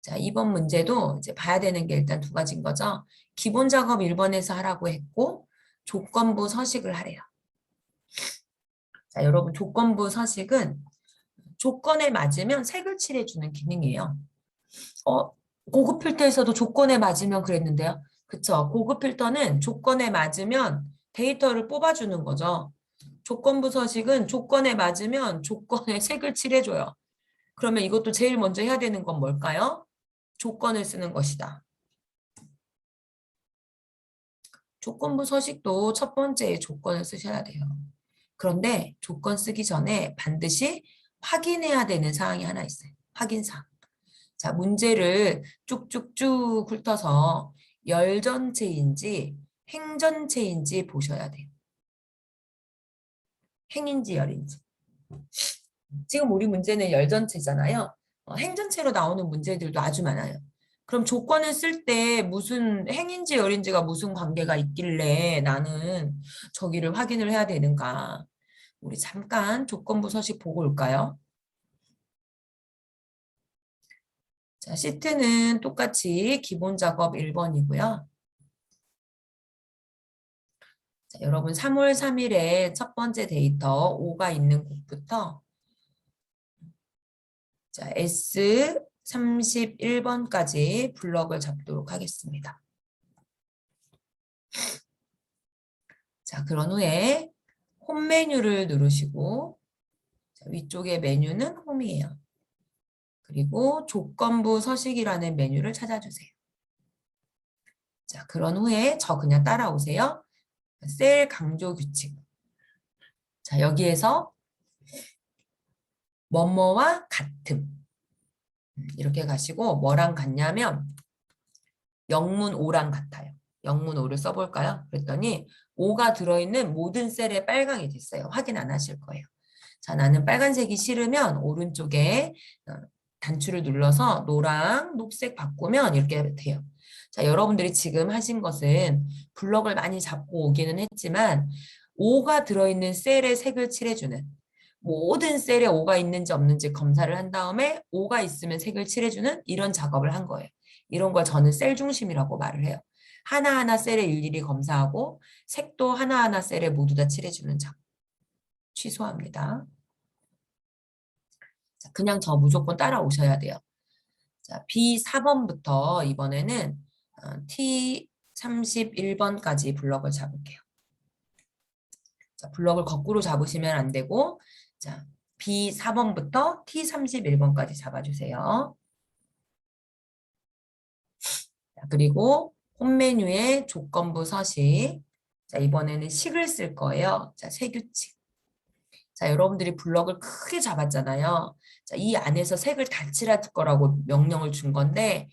자, 이번 문제도 이제 봐야 되는 게 일단 두 가지인 거죠. 기본 작업 1번에서 하라고 했고, 조건부 서식을 하래요. 자, 여러분, 조건부 서식은 조건에 맞으면 색을 칠해주는 기능이에요. 고급 필터에서도 조건에 맞으면 그랬는데요. 그쵸? 고급 필터는 조건에 맞으면 데이터를 뽑아주는 거죠. 조건부 서식은 조건에 맞으면 조건에 색을 칠해줘요. 그러면 이것도 제일 먼저 해야 되는 건 뭘까요? 조건을 쓰는 것이다. 조건부 서식도 첫 번째 조건을 쓰셔야 돼요. 그런데 조건 쓰기 전에 반드시 확인해야 되는 사항이 하나 있어요. 확인사항. 자, 문제를 쭉쭉쭉 훑어서 열 전체인지 행 전체인지 보셔야 돼요. 행인지 열인지. 지금 우리 문제는 열 전체잖아요. 행 전체로 나오는 문제들도 아주 많아요. 그럼 조건을 쓸 때 무슨 행인지 열인지가 무슨 관계가 있길래 나는 저기를 확인을 해야 되는가? 우리 잠깐 조건부 서식 보고 올까요? 자, 시트는 똑같이 기본 작업 1번이고요. 자, 여러분 3월 3일에 첫 번째 데이터 5가 있는 곳부터 자, S31번까지 블럭을 잡도록 하겠습니다. 자, 그런 후에 홈 메뉴를 누르시고 자, 위쪽의 메뉴는 홈이에요. 그리고 조건부 서식이라는 메뉴를 찾아주세요. 자, 그런 후에 저 그냥 따라오세요. 셀 강조 규칙. 자, 여기에서 뭐뭐와 같음. 이렇게 가시고 뭐랑 같냐면 영문 5랑 같아요. 영문 5를 써볼까요? 그랬더니 5가 들어있는 모든 셀에 빨강이 됐어요. 확인 안 하실 거예요. 자, 나는 빨간색이 싫으면 오른쪽에 단추를 눌러서 노랑, 녹색 바꾸면 이렇게 돼요. 자, 여러분들이 지금 하신 것은 블럭을 많이 잡고 오기는 했지만 5가 들어있는 셀에 색을 칠해주는 모든 셀에 5가 있는지 없는지 검사를 한 다음에 5가 있으면 색을 칠해주는 이런 작업을 한 거예요. 이런 걸 저는 셀 중심이라고 말을 해요. 하나하나 셀에 일일이 검사하고 색도 하나하나 셀에 모두 다 칠해주는 작업. 취소합니다. 자, 그냥 저 무조건 따라오셔야 돼요. 자, B4번부터 이번에는 T31번까지 블럭을 잡을게요. 자, 블럭을 거꾸로 잡으시면 안 되고, 자, B4번부터 T31번까지 잡아주세요. 자, 그리고 홈 메뉴에 조건부 서식. 자, 이번에는 식을 쓸 거예요. 자, 세규칙. 자, 여러분들이 블럭을 크게 잡았잖아요. 자, 이 안에서 색을 다 칠할 거라고 명령을 준 건데,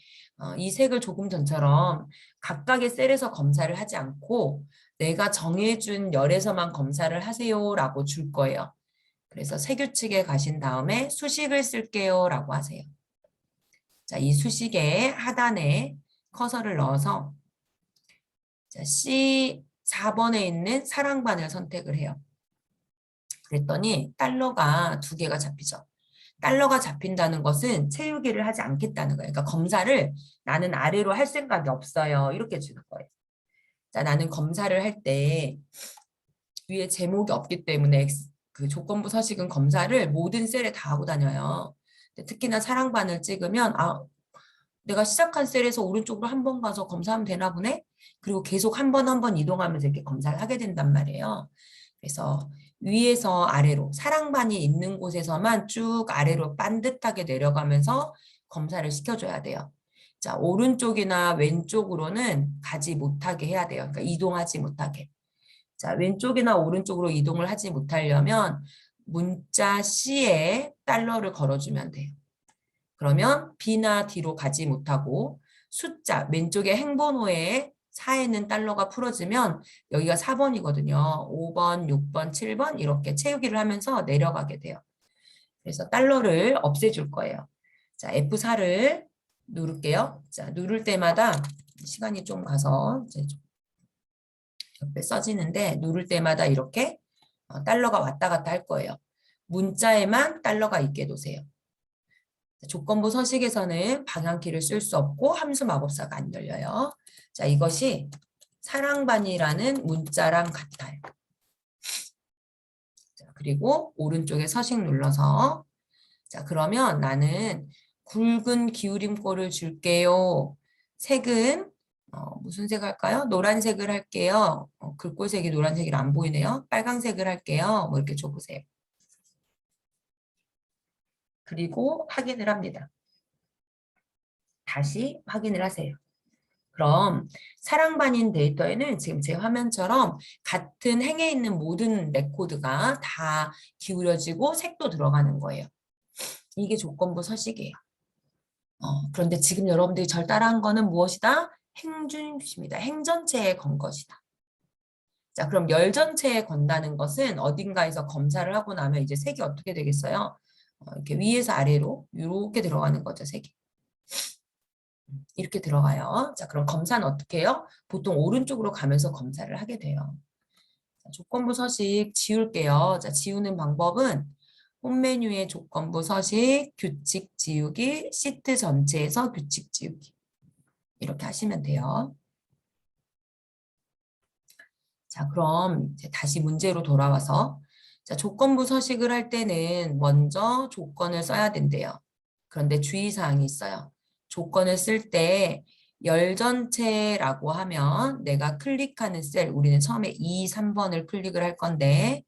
이 색을 조금 전처럼 각각의 셀에서 검사를 하지 않고 내가 정해준 열에서만 검사를 하세요라고 줄 거예요. 그래서 세규칙에 가신 다음에 수식을 쓸게요 라고 하세요. 자, 이 수식의 하단에 커서를 넣어서 자, C4번에 있는 사랑반을 선택을 해요. 그랬더니 달러가 2개가 잡히죠. 달러가 잡힌다는 것은 채우기를 하지 않겠다는 거예요. 그러니까 검사를 나는 아래로 할 생각이 없어요. 이렇게 주는 거예요. 자, 나는 검사를 할 때 위에 제목이 없기 때문에 그 조건부 서식은 검사를 모든 셀에 다 하고 다녀요. 특히나 사랑반을 찍으면 내가 시작한 셀에서 오른쪽으로 한 번 가서 검사하면 되나 보네? 그리고 계속 한 번 한 번 이동하면서 이렇게 검사를 하게 된단 말이에요. 그래서 위에서 아래로 사랑반이 있는 곳에서만 쭉 아래로 반듯하게 내려가면서 검사를 시켜줘야 돼요. 자, 오른쪽이나 왼쪽으로는 가지 못하게 해야 돼요. 그러니까 이동하지 못하게. 자, 왼쪽이나 오른쪽으로 이동을 하지 못하려면 문자 C에 달러를 걸어주면 돼요. 그러면 B나 D로 가지 못하고 숫자 왼쪽에 행번호에 4에는 달러가 풀어지면 여기가 4번이거든요. 5번, 6번, 7번 이렇게 채우기를 하면서 내려가게 돼요. 그래서 달러를 없애줄 거예요. 자, F4를 누를게요. 자, 누를 때마다 시간이 좀 가서 이제 좀 옆에 써지는데 누를 때마다 이렇게 달러가 왔다 갔다 할 거예요. 문자에만 달러가 있게 놓으세요. 조건부 서식에서는 방향키를 쓸 수 없고 함수 마법사가 안 열려요. 자, 이것이 사랑반이라는 문자랑 같아요. 자, 그리고 오른쪽에 서식 눌러서 자, 그러면 나는 굵은 기울임꼴을 줄게요. 색은 무슨 색 할까요? 노란색을 할게요. 글꼴색이 노란색이라 안 보이네요. 빨강색을 할게요. 뭐 이렇게 줘보세요. 그리고 확인을 합니다. 다시 확인을 하세요. 그럼 사랑반인 데이터에는 지금 제 화면처럼 같은 행에 있는 모든 레코드가 다 기울여지고 색도 들어가는 거예요. 이게 조건부 서식이에요. 그런데 지금 여러분들이 절 따라한 거는 무엇이다? 행준수입니다. 행 전체에 건 것이다. 자, 그럼 열 전체에 건다는 것은 어딘가에서 검사를 하고 나면 이제 색이 어떻게 되겠어요? 이렇게 위에서 아래로 이렇게 들어가는 거죠, 색이. 이렇게 들어가요. 자, 그럼 검사는 어떻게 해요? 보통 오른쪽으로 가면서 검사를 하게 돼요. 자, 조건부 서식 지울게요. 자, 지우는 방법은 홈 메뉴의 조건부 서식, 규칙 지우기, 시트 전체에서 규칙 지우기. 이렇게 하시면 돼요. 자, 그럼 이제 다시 문제로 돌아와서 자, 조건부 서식을 할 때는 먼저 조건을 써야 된대요. 그런데 주의사항이 있어요. 조건을 쓸 때 열 전체라고 하면 내가 클릭하는 셀, 우리는 처음에 2, 3번을 클릭을 할 건데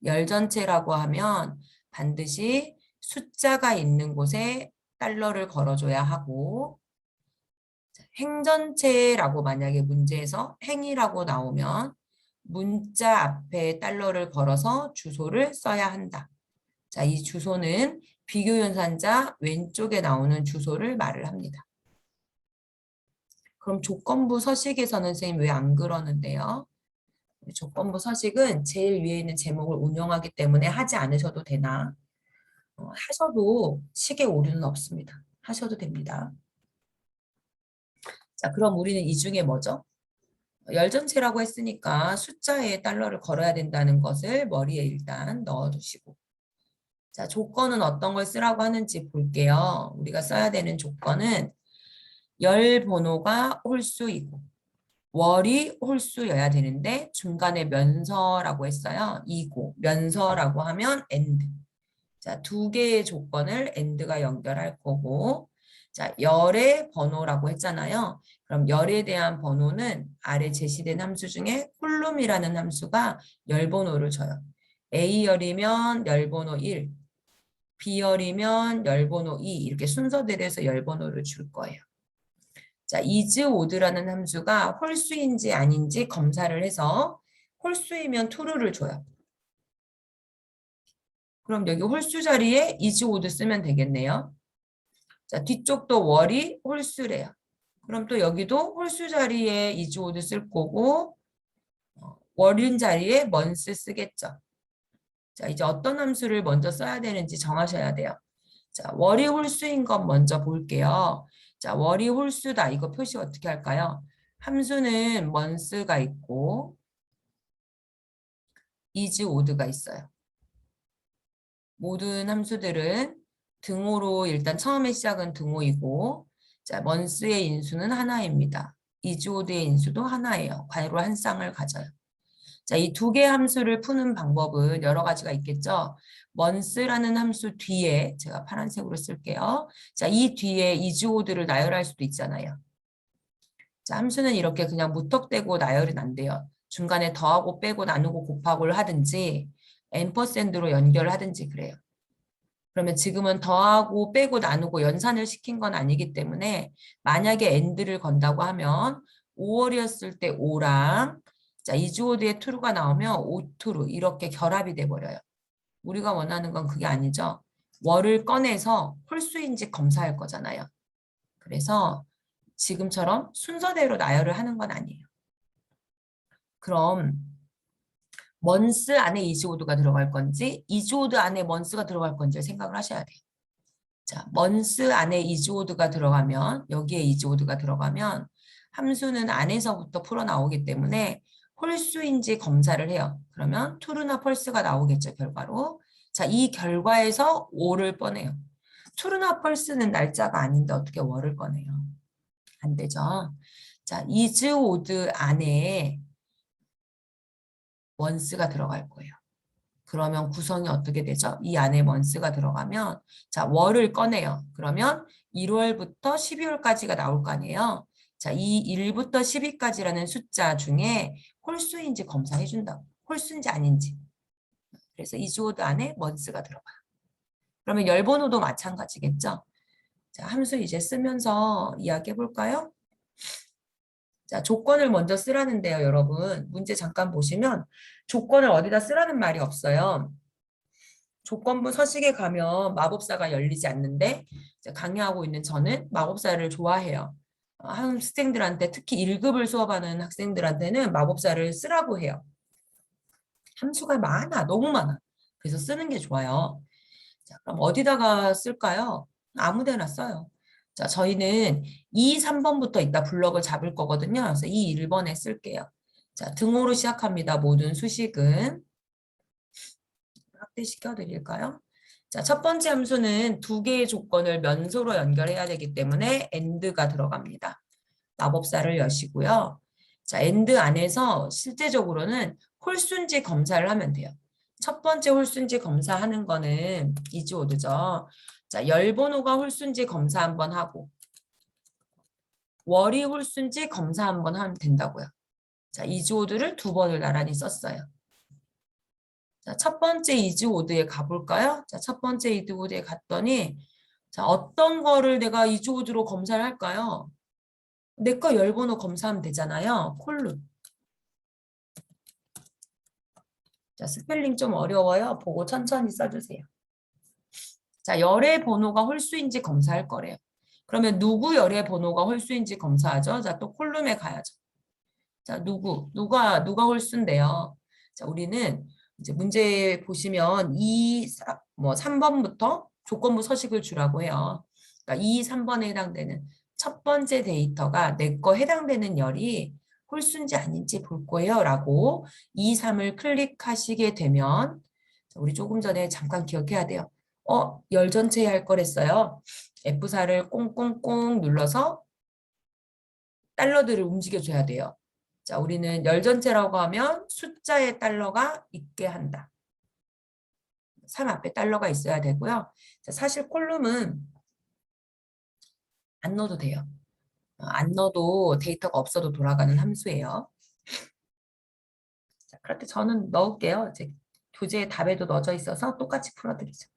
열 전체라고 하면 반드시 숫자가 있는 곳에 달러를 걸어줘야 하고 행 전체라고 만약에 문제에서 행이라고 나오면 문자 앞에 달러를 걸어서 주소를 써야 한다. 자, 이 주소는 비교연산자 왼쪽에 나오는 주소를 말을 합니다. 그럼 조건부 서식에서는 선생님 왜 안 그러는데요? 조건부 서식은 제일 위에 있는 제목을 운영하기 때문에 하지 않으셔도 되나? 하셔도 식의 오류는 없습니다. 하셔도 됩니다. 자, 그럼 우리는 이 중에 뭐죠? 열전체라고 했으니까 숫자에 달러를 걸어야 된다는 것을 머리에 일단 넣어두시고 자, 조건은 어떤 걸 쓰라고 하는지 볼게요. 우리가 써야 되는 조건은 열 번호가 홀수이고 월이 홀수여야 되는데 중간에 면서라고 했어요. 이고 면서라고 하면 AND 자, 2개의 조건을 AND가 연결할 거고 자, 열의 번호라고 했잖아요. 그럼 열에 대한 번호는 아래 제시된 함수 중에 콜룸이라는 함수가 열 번호를 줘요. A열이면 열 번호 1, B열이면 열 번호 2 이렇게 순서대로해서 열 번호를 줄 거예요. 자, is, would라는 함수가 홀수인지 아닌지 검사를 해서 홀수이면 true를 줘요. 그럼 여기 홀수 자리에 is, would 쓰면 되겠네요. 자, 뒤쪽도 월이 홀수래요. 그럼 또 여기도 홀수 자리에 is, would 쓸 거고 월인 자리에 months 쓰겠죠. 자, 이제 어떤 함수를 먼저 써야 되는지 정하셔야 돼요. 자, 월이 홀수인 건 먼저 볼게요. 자, 월이 홀수다. 이거 표시 어떻게 할까요? 함수는 months가 있고 is, would가 있어요. 모든 함수들은 등호로 일단 처음에 시작은 등호이고 자, months의 인수는 하나입니다. is, would의 인수도 하나예요. 괄호 한 쌍을 가져요. 자, 이 두 개의 함수를 푸는 방법은 여러 가지가 있겠죠. months라는 함수 뒤에 제가 파란색으로 쓸게요. 자, 이 뒤에 is, would를 나열할 수도 있잖아요. 자, 함수는 이렇게 그냥 무턱대고 나열은 안 돼요. 중간에 더하고 빼고 나누고 곱하고를 하든지 앰퍼샌드로 연결을 하든지 그래요. 그러면 지금은 더하고 빼고 나누고 연산을 시킨 건 아니기 때문에 만약에 and를 건다고 하면 5월이었을 때 5랑 자, 이즈워드의 true가 나오면 5true 이렇게 결합이 돼버려요. 우리가 원하는 건 그게 아니죠. 월을 꺼내서 홀수인지 검사할 거잖아요. 그래서 지금처럼 순서대로 나열을 하는 건 아니에요. 그럼 months 안에 이즈워드가 들어갈 건지 이즈워드 안에 months가 들어갈 건지 생각을 하셔야 돼요. 자, months 안에 이즈워드가 들어가면 여기에 이즈워드가 들어가면 함수는 안에서부터 풀어 나오기 때문에 홀수인지 검사를 해요. 그러면 true나 false가 나오겠죠, 결과로. 자, 이 결과에서 5를 꺼내요. true나 false는 날짜가 아닌데 어떻게 월을 꺼내요? 안 되죠. 자, is, would 안에 once가 들어갈 거예요. 그러면 구성이 어떻게 되죠? 이 안에 months가 들어가면 자, 월을 꺼내요. 그러면 1월부터 12월까지가 나올 거 아니에요. 자, 이 1부터 12까지라는 숫자 중에 홀수인지 검사해 준다고. 홀수인지 아닌지. 그래서 이 주어드 안에 months가 들어가요. 그러면 열 번호도 마찬가지겠죠? 자, 함수 이제 쓰면서 이야기해 볼까요? 자, 조건을 먼저 쓰라는데요, 여러분. 문제 잠깐 보시면 조건을 어디다 쓰라는 말이 없어요. 조건부 서식에 가면 마법사가 열리지 않는데 강의하고 있는 저는 마법사를 좋아해요. 학생들한테 특히 1급을 수업하는 학생들한테는 마법사를 쓰라고 해요. 함수가 많아, 너무 많아. 그래서 쓰는 게 좋아요. 자, 그럼 어디다가 쓸까요? 아무 데나 써요. 자, 저희는 2, 3번부터 이따 블럭을 잡을 거거든요. 그래서 2, 1번에 쓸게요. 자, 등호로 시작합니다. 모든 수식은. 확대시켜 드릴까요? 자, 첫 번째 함수는 두 개의 조건을 면소로 연결해야 되기 때문에 and가 들어갑니다. 마법사를 여시고요. 자, and 안에서 실제적으로는 홀수인지 검사를 하면 돼요. 첫 번째 홀수인지 검사하는 거는 이즈오드죠. 자, 열 번호가 홀수인지 검사 한번 하고 월이 홀수인지 검사 한번 하면 된다고요. 자, 이즈오드를 두 번을 나란히 썼어요. 자, 첫 번째 이즈오드에 가볼까요? 자, 첫 번째 이즈오드에 갔더니 자, 어떤 거를 내가 이즈오드로 검사를 할까요? 내 거 열 번호 검사하면 되잖아요. 콜룸. 자, 스펠링 좀 어려워요. 보고 천천히 써주세요. 자, 열의 번호가 홀수인지 검사할 거래요. 그러면 누구 열의 번호가 홀수인지 검사하죠? 자, 또 콜룸에 가야죠. 자, 누가 홀수인데요? 자, 우리는 이제 문제 보시면 3번부터 조건부 서식을 주라고 해요. 그러니까 2, 3번에 해당되는 첫 번째 데이터가 내 거 해당되는 열이 홀수인지 아닌지 볼 거예요. 라고 2, 3을 클릭하시게 되면 우리 조금 전에 잠깐 기억해야 돼요. 열 전체에 할 거랬어요. F4를 꽁꽁꽁 눌러서 달러들을 움직여줘야 돼요. 자, 우리는 열 전체라고 하면 숫자의 달러가 있게 한다. 3 앞에 달러가 있어야 되고요. 자, 사실 콜룸은 안 넣어도 돼요. 안 넣어도 데이터가 없어도 돌아가는 함수예요. 자, 그럴 때 저는 넣을게요. 이제 교재에 답에도 넣어져 있어서 똑같이 풀어드리죠.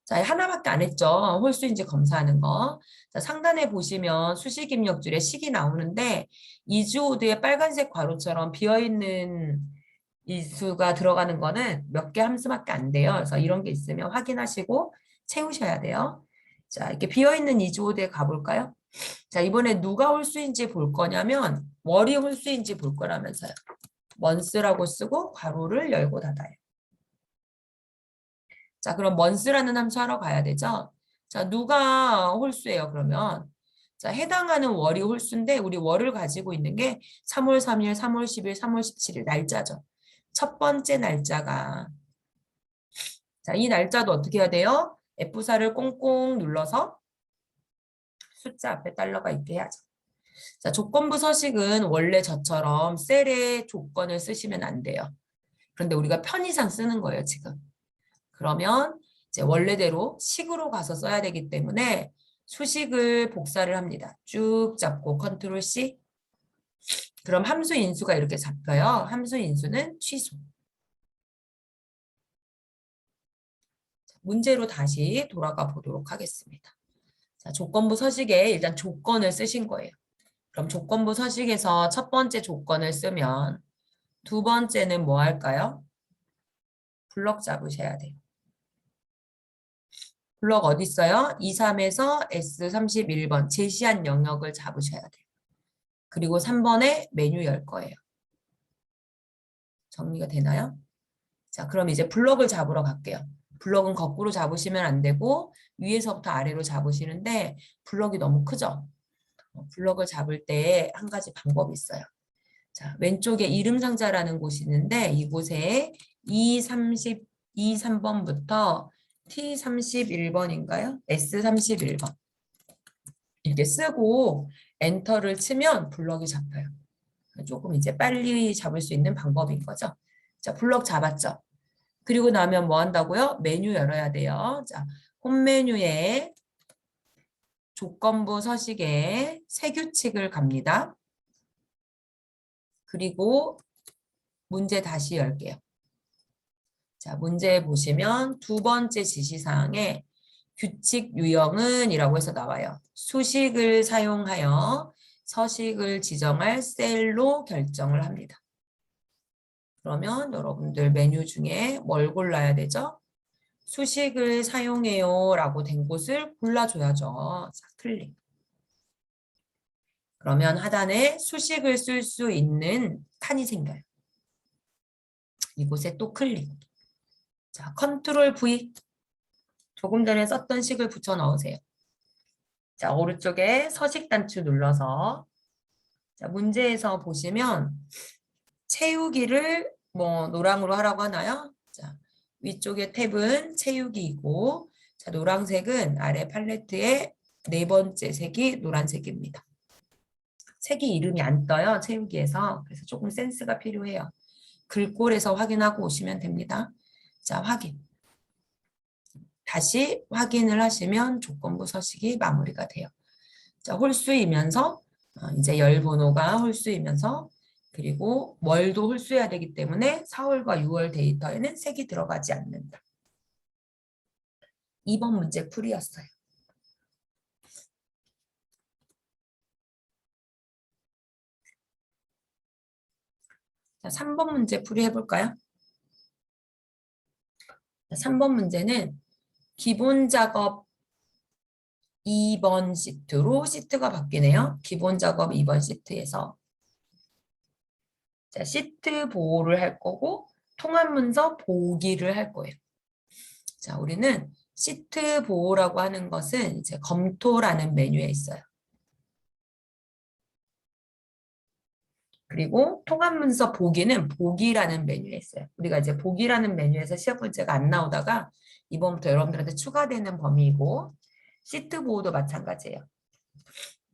자, 하나밖에 안 했죠. 홀수인지 검사하는 거. 자, 상단에 보시면 수식 입력줄에 식이 나오는데 이주오드의 빨간색 괄호처럼 비어있는 인수가 들어가는 거는 몇 개 함수밖에 안 돼요. 그래서 이런 게 있으면 확인하시고 채우셔야 돼요. 자, 이렇게 비어있는 이주오드에 가볼까요? 자, 이번에 누가 홀수인지 볼 거냐면 월이 홀수인지 볼 거라면서요. 먼스라고 쓰고 괄호를 열고 닫아요. 자, 그럼 먼스라는 함수 하러 가야 되죠? 자, 누가 홀수예요, 그러면? 자, 해당하는 월이 홀수인데 우리 월을 가지고 있는 게 3월 3일, 3월 10일, 3월 17일 날짜죠. 첫 번째 날짜가 자, 이 날짜도 어떻게 해야 돼요? F4를 꽁꽁 눌러서 숫자 앞에 달러가 있게 해야죠. 자, 조건부 서식은 원래 저처럼 셀에 조건을 쓰시면 안 돼요. 그런데 우리가 편의상 쓰는 거예요, 지금. 그러면 이제 원래대로 식으로 가서 써야 되기 때문에 수식을 복사를 합니다. 쭉 잡고 컨트롤 C. 그럼 함수 인수가 이렇게 잡혀요. 함수 인수는 취소. 문제로 다시 돌아가 보도록 하겠습니다. 자, 조건부 서식에 일단 조건을 쓰신 거예요. 그럼 조건부 서식에서 첫 번째 조건을 쓰면 두 번째는 뭐 할까요? 블럭 잡으셔야 돼요. 블럭 어디 있어요? 23에서 S31번 제시한 영역을 잡으셔야 돼요. 그리고 3번에 메뉴 열 거예요. 정리가 되나요? 자, 그럼 이제 블럭을 잡으러 갈게요. 블럭은 거꾸로 잡으시면 안 되고 위에서부터 아래로 잡으시는데 블럭이 너무 크죠? 블럭을 잡을 때 한 가지 방법이 있어요. 자, 왼쪽에 이름 상자라는 곳이 있는데 이곳에 E30, E3번부터 T31번인가요? S31번 이렇게 쓰고 엔터를 치면 블럭이 잡혀요. 조금 이제 빨리 잡을 수 있는 방법인 거죠. 자, 블럭 잡았죠? 그리고 나면 뭐 한다고요? 메뉴 열어야 돼요. 자, 홈 메뉴에 조건부 서식에 새 규칙을 갑니다. 그리고 문제 다시 열게요. 자, 문제 보시면 두 번째 지시사항에 규칙 유형은 이라고 해서 나와요. 수식을 사용하여 서식을 지정할 셀로 결정을 합니다. 그러면 여러분들 메뉴 중에 뭘 골라야 되죠? 수식을 사용해요 라고 된 곳을 골라줘야죠. 자, 클릭. 그러면 하단에 수식을 쓸 수 있는 칸이 생겨요. 이곳에 또 클릭. 자, 컨트롤 V. 조금 전에 썼던 식을 붙여 넣으세요. 자, 오른쪽에 서식 단추 눌러서 자, 문제에서 보시면 채우기를 뭐 노랑으로 하라고 하나요? 자, 위쪽의 탭은 채우기이고 자, 노란색은 아래 팔레트의 네 번째 색이 노란색입니다. 색이 이름이 안 떠요. 채우기에서. 그래서 조금 센스가 필요해요. 글꼴에서 확인하고 오시면 됩니다. 자, 확인. 다시 확인을 하시면 조건부 서식이 마무리가 돼요. 자, 홀수이면서 이제 열 번호가 홀수이면서 그리고 월도 홀수해야 되기 때문에 4월과 6월 데이터에는 색이 들어가지 않는다. 2번 문제 풀이였어요. 자, 3번 문제 풀이 해볼까요? 3번 문제는 기본 작업 2번 시트로 시트가 바뀌네요. 기본 작업 2번 시트에서 자, 시트 보호를 할 거고 통합 문서 보기를 할 거예요. 자, 우리는 시트 보호라고 하는 것은 이제 검토라는 메뉴에 있어요. 그리고 통합 문서 보기는 보기라는 메뉴에 있어요. 우리가 이제 보기라는 메뉴에서 시험 문제가 안 나오다가 이번부터 여러분들한테 추가되는 범위이고 시트 보호도 마찬가지예요.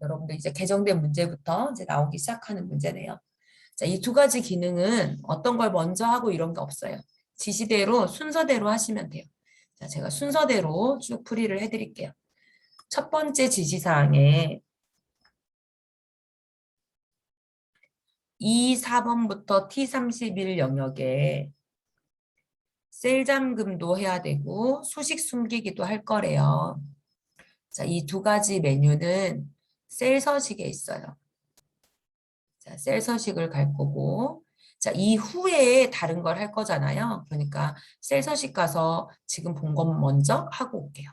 여러분들 이제 개정된 문제부터 이제 나오기 시작하는 문제네요. 자, 이 두 가지 기능은 어떤 걸 먼저 하고 이런 게 없어요. 지시대로 순서대로 하시면 돼요. 자, 제가 순서대로 쭉 풀이를 해드릴게요. 첫 번째 지시사항에 2, 4번부터 T31 영역에 셀 잠금도 해야 되고 수식 숨기기도 할 거래요. 자, 이 두 가지 메뉴는 셀 서식에 있어요. 자, 셀 서식을 갈 거고, 자, 이후에 다른 걸 할 거잖아요. 그러니까 셀 서식 가서 지금 본 건 먼저 하고 올게요.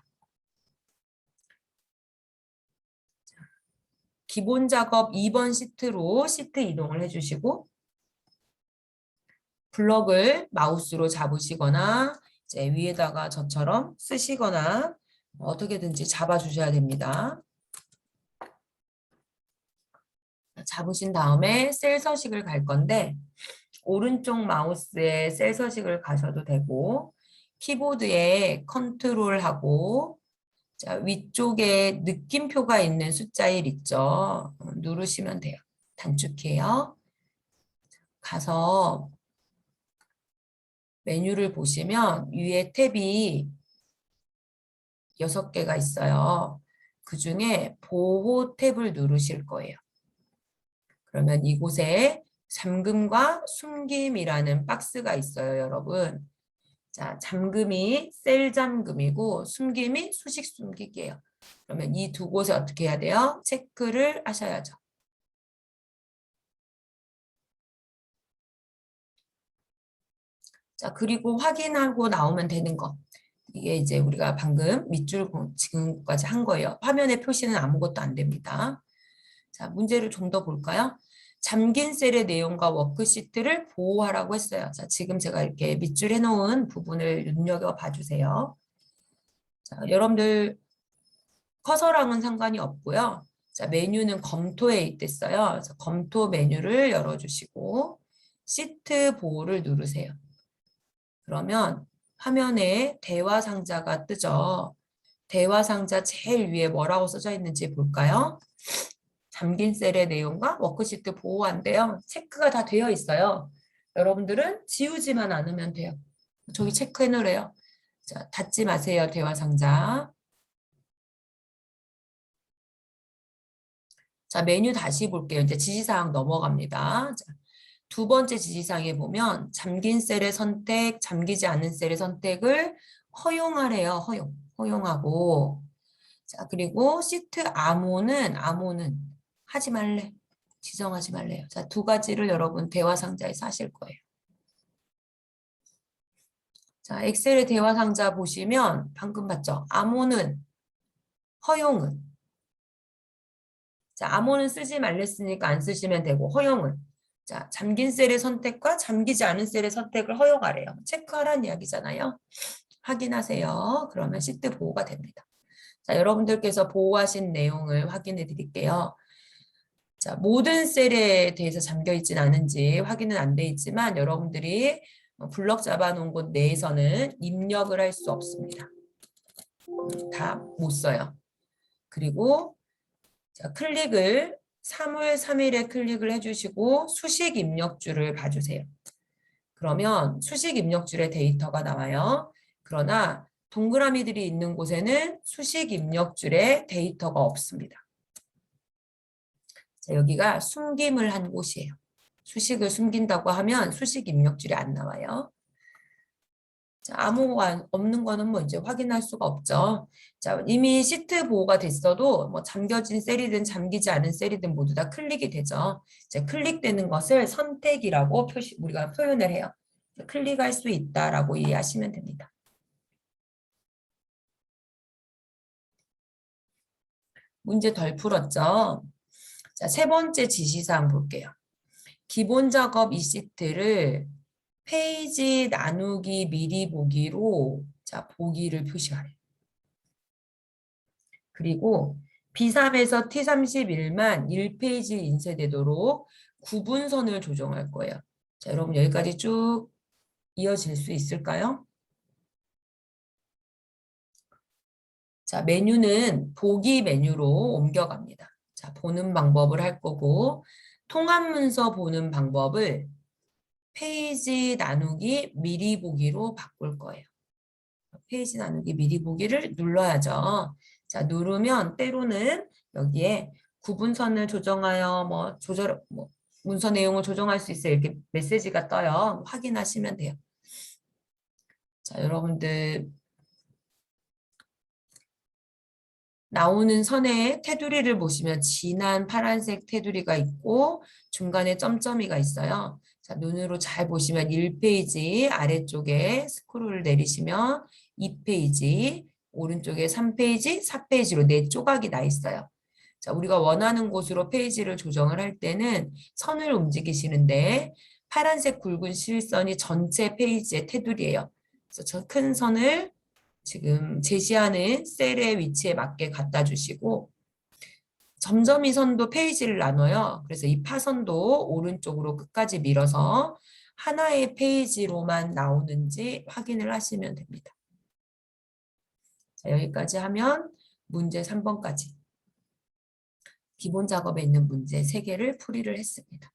기본 작업 2번 시트로 시트 이동을 해주시고, 블럭을 마우스로 잡으시거나, 이제 위에다가 저처럼 쓰시거나, 어떻게든지 잡아주셔야 됩니다. 잡으신 다음에 셀 서식을 갈 건데, 오른쪽 마우스에 셀 서식을 가셔도 되고, 키보드에 컨트롤하고, 자, 위쪽에 느낌표가 있는 숫자 1 있죠? 누르시면 돼요. 단축키예요. 가서 메뉴를 보시면 위에 탭이 6개가 있어요. 그 중에 보호 탭을 누르실 거예요. 그러면 이곳에 잠금과 숨김이라는 박스가 있어요, 여러분. 자, 잠금이 셀 잠금이고 숨김이 수식 숨기기예요. 그러면 이 두 곳에 어떻게 해야 돼요? 체크를 하셔야죠. 자, 그리고 확인하고 나오면 되는 거. 이게 이제 우리가 방금 밑줄 지금까지 한 거예요. 화면에 표시는 아무것도 안 됩니다. 자, 문제를 좀 더 볼까요? 잠긴 셀의 내용과 워크시트를 보호하라고 했어요. 자, 지금 제가 이렇게 밑줄 해놓은 부분을 눈여겨 봐주세요. 자, 여러분들 커서랑은 상관이 없고요. 자, 메뉴는 검토에 있댔어요. 그래서 검토 메뉴를 열어주시고 시트 보호를 누르세요. 그러면 화면에 대화 상자가 뜨죠. 대화 상자 제일 위에 뭐라고 써져 있는지 볼까요? 잠긴 셀의 내용과 워크시트 보호한대요. 체크가 다 되어 있어요. 여러분들은 지우지만 않으면 돼요. 저기 체크해 놓으래요. 자, 닫지 마세요, 대화 상자. 자, 메뉴 다시 볼게요. 이제 지시사항 넘어갑니다. 자, 두 번째 지시사항에 보면 잠긴 셀의 선택, 잠기지 않은 셀의 선택을 허용하래요. 허용하고. 자, 그리고 시트 암호는 하지 말래. 지정하지 말래요. 자, 두 가지를 여러분 대화 상자에서 하실 거예요. 자, 엑셀의 대화 상자 보시면 방금 봤죠? 암호는, 허용은. 자, 암호는 쓰지 말랬으니까 안 쓰시면 되고, 허용은. 자, 잠긴 셀의 선택과 잠기지 않은 셀의 선택을 허용하래요. 체크하라는 이야기잖아요. 확인하세요. 그러면 시트 보호가 됩니다. 자, 여러분들께서 보호하신 내용을 확인해 드릴게요. 자, 모든 셀에 대해서 잠겨 있진 않은지 확인은 안 돼 있지만 여러분들이 블럭 잡아놓은 곳 내에서는 입력을 할 수 없습니다. 다 못 써요. 그리고 자, 클릭을 3월 3일에 클릭을 해주시고 수식 입력줄을 봐주세요. 그러면 수식 입력줄에 데이터가 나와요. 그러나 동그라미들이 있는 곳에는 수식 입력줄에 데이터가 없습니다. 자, 여기가 숨김을 한 곳이에요. 수식을 숨긴다고 하면 수식 입력줄이 안 나와요. 자, 암호가 없는 거는 뭐 이제 확인할 수가 없죠. 자, 이미 시트 보호가 됐어도 뭐 잠겨진 셀이든 잠기지 않은 셀이든 모두 다 클릭이 되죠. 이제 클릭되는 것을 선택이라고 우리가 표현을 해요. 클릭할 수 있다라고 이해하시면 됩니다. 문제 덜 풀었죠? 자, 세 번째 지시사항 볼게요. 기본 작업 이 시트를 페이지 나누기 미리 보기로 자, 보기를 표시하래요. 그리고 B3에서 T31만 1페이지 인쇄되도록 구분선을 조정할 거예요. 자, 여러분 여기까지 쭉 이어질 수 있을까요? 자, 메뉴는 보기 메뉴로 옮겨갑니다. 자, 보는 방법을 할 거고 통합 문서 보는 방법을 페이지 나누기 미리 보기로 바꿀 거예요. 페이지 나누기 미리 보기를 눌러야죠. 자, 누르면 때로는 여기에 구분선을 조정하여 문서 내용을 조정할 수 있어요. 이렇게 메시지가 떠요. 확인하시면 돼요. 자, 여러분들 나오는 선의 테두리를 보시면 진한 파란색 테두리가 있고 중간에 점점이가 있어요. 자, 눈으로 잘 보시면 1페이지 아래쪽에 스크롤을 내리시면 2페이지, 오른쪽에 3페이지, 4페이지로 네 조각이 나 있어요. 자, 우리가 원하는 곳으로 페이지를 조정을 할 때는 선을 움직이시는데 파란색 굵은 실선이 전체 페이지의 테두리예요. 그래서 저 큰 선을 지금 제시하는 셀의 위치에 맞게 갖다 주시고 점점이 선도 페이지를 나눠요. 그래서 이 파선도 오른쪽으로 끝까지 밀어서 하나의 페이지로만 나오는지 확인을 하시면 됩니다. 자, 여기까지 하면 문제 3번까지 기본 작업에 있는 문제 3개를 풀이를 했습니다.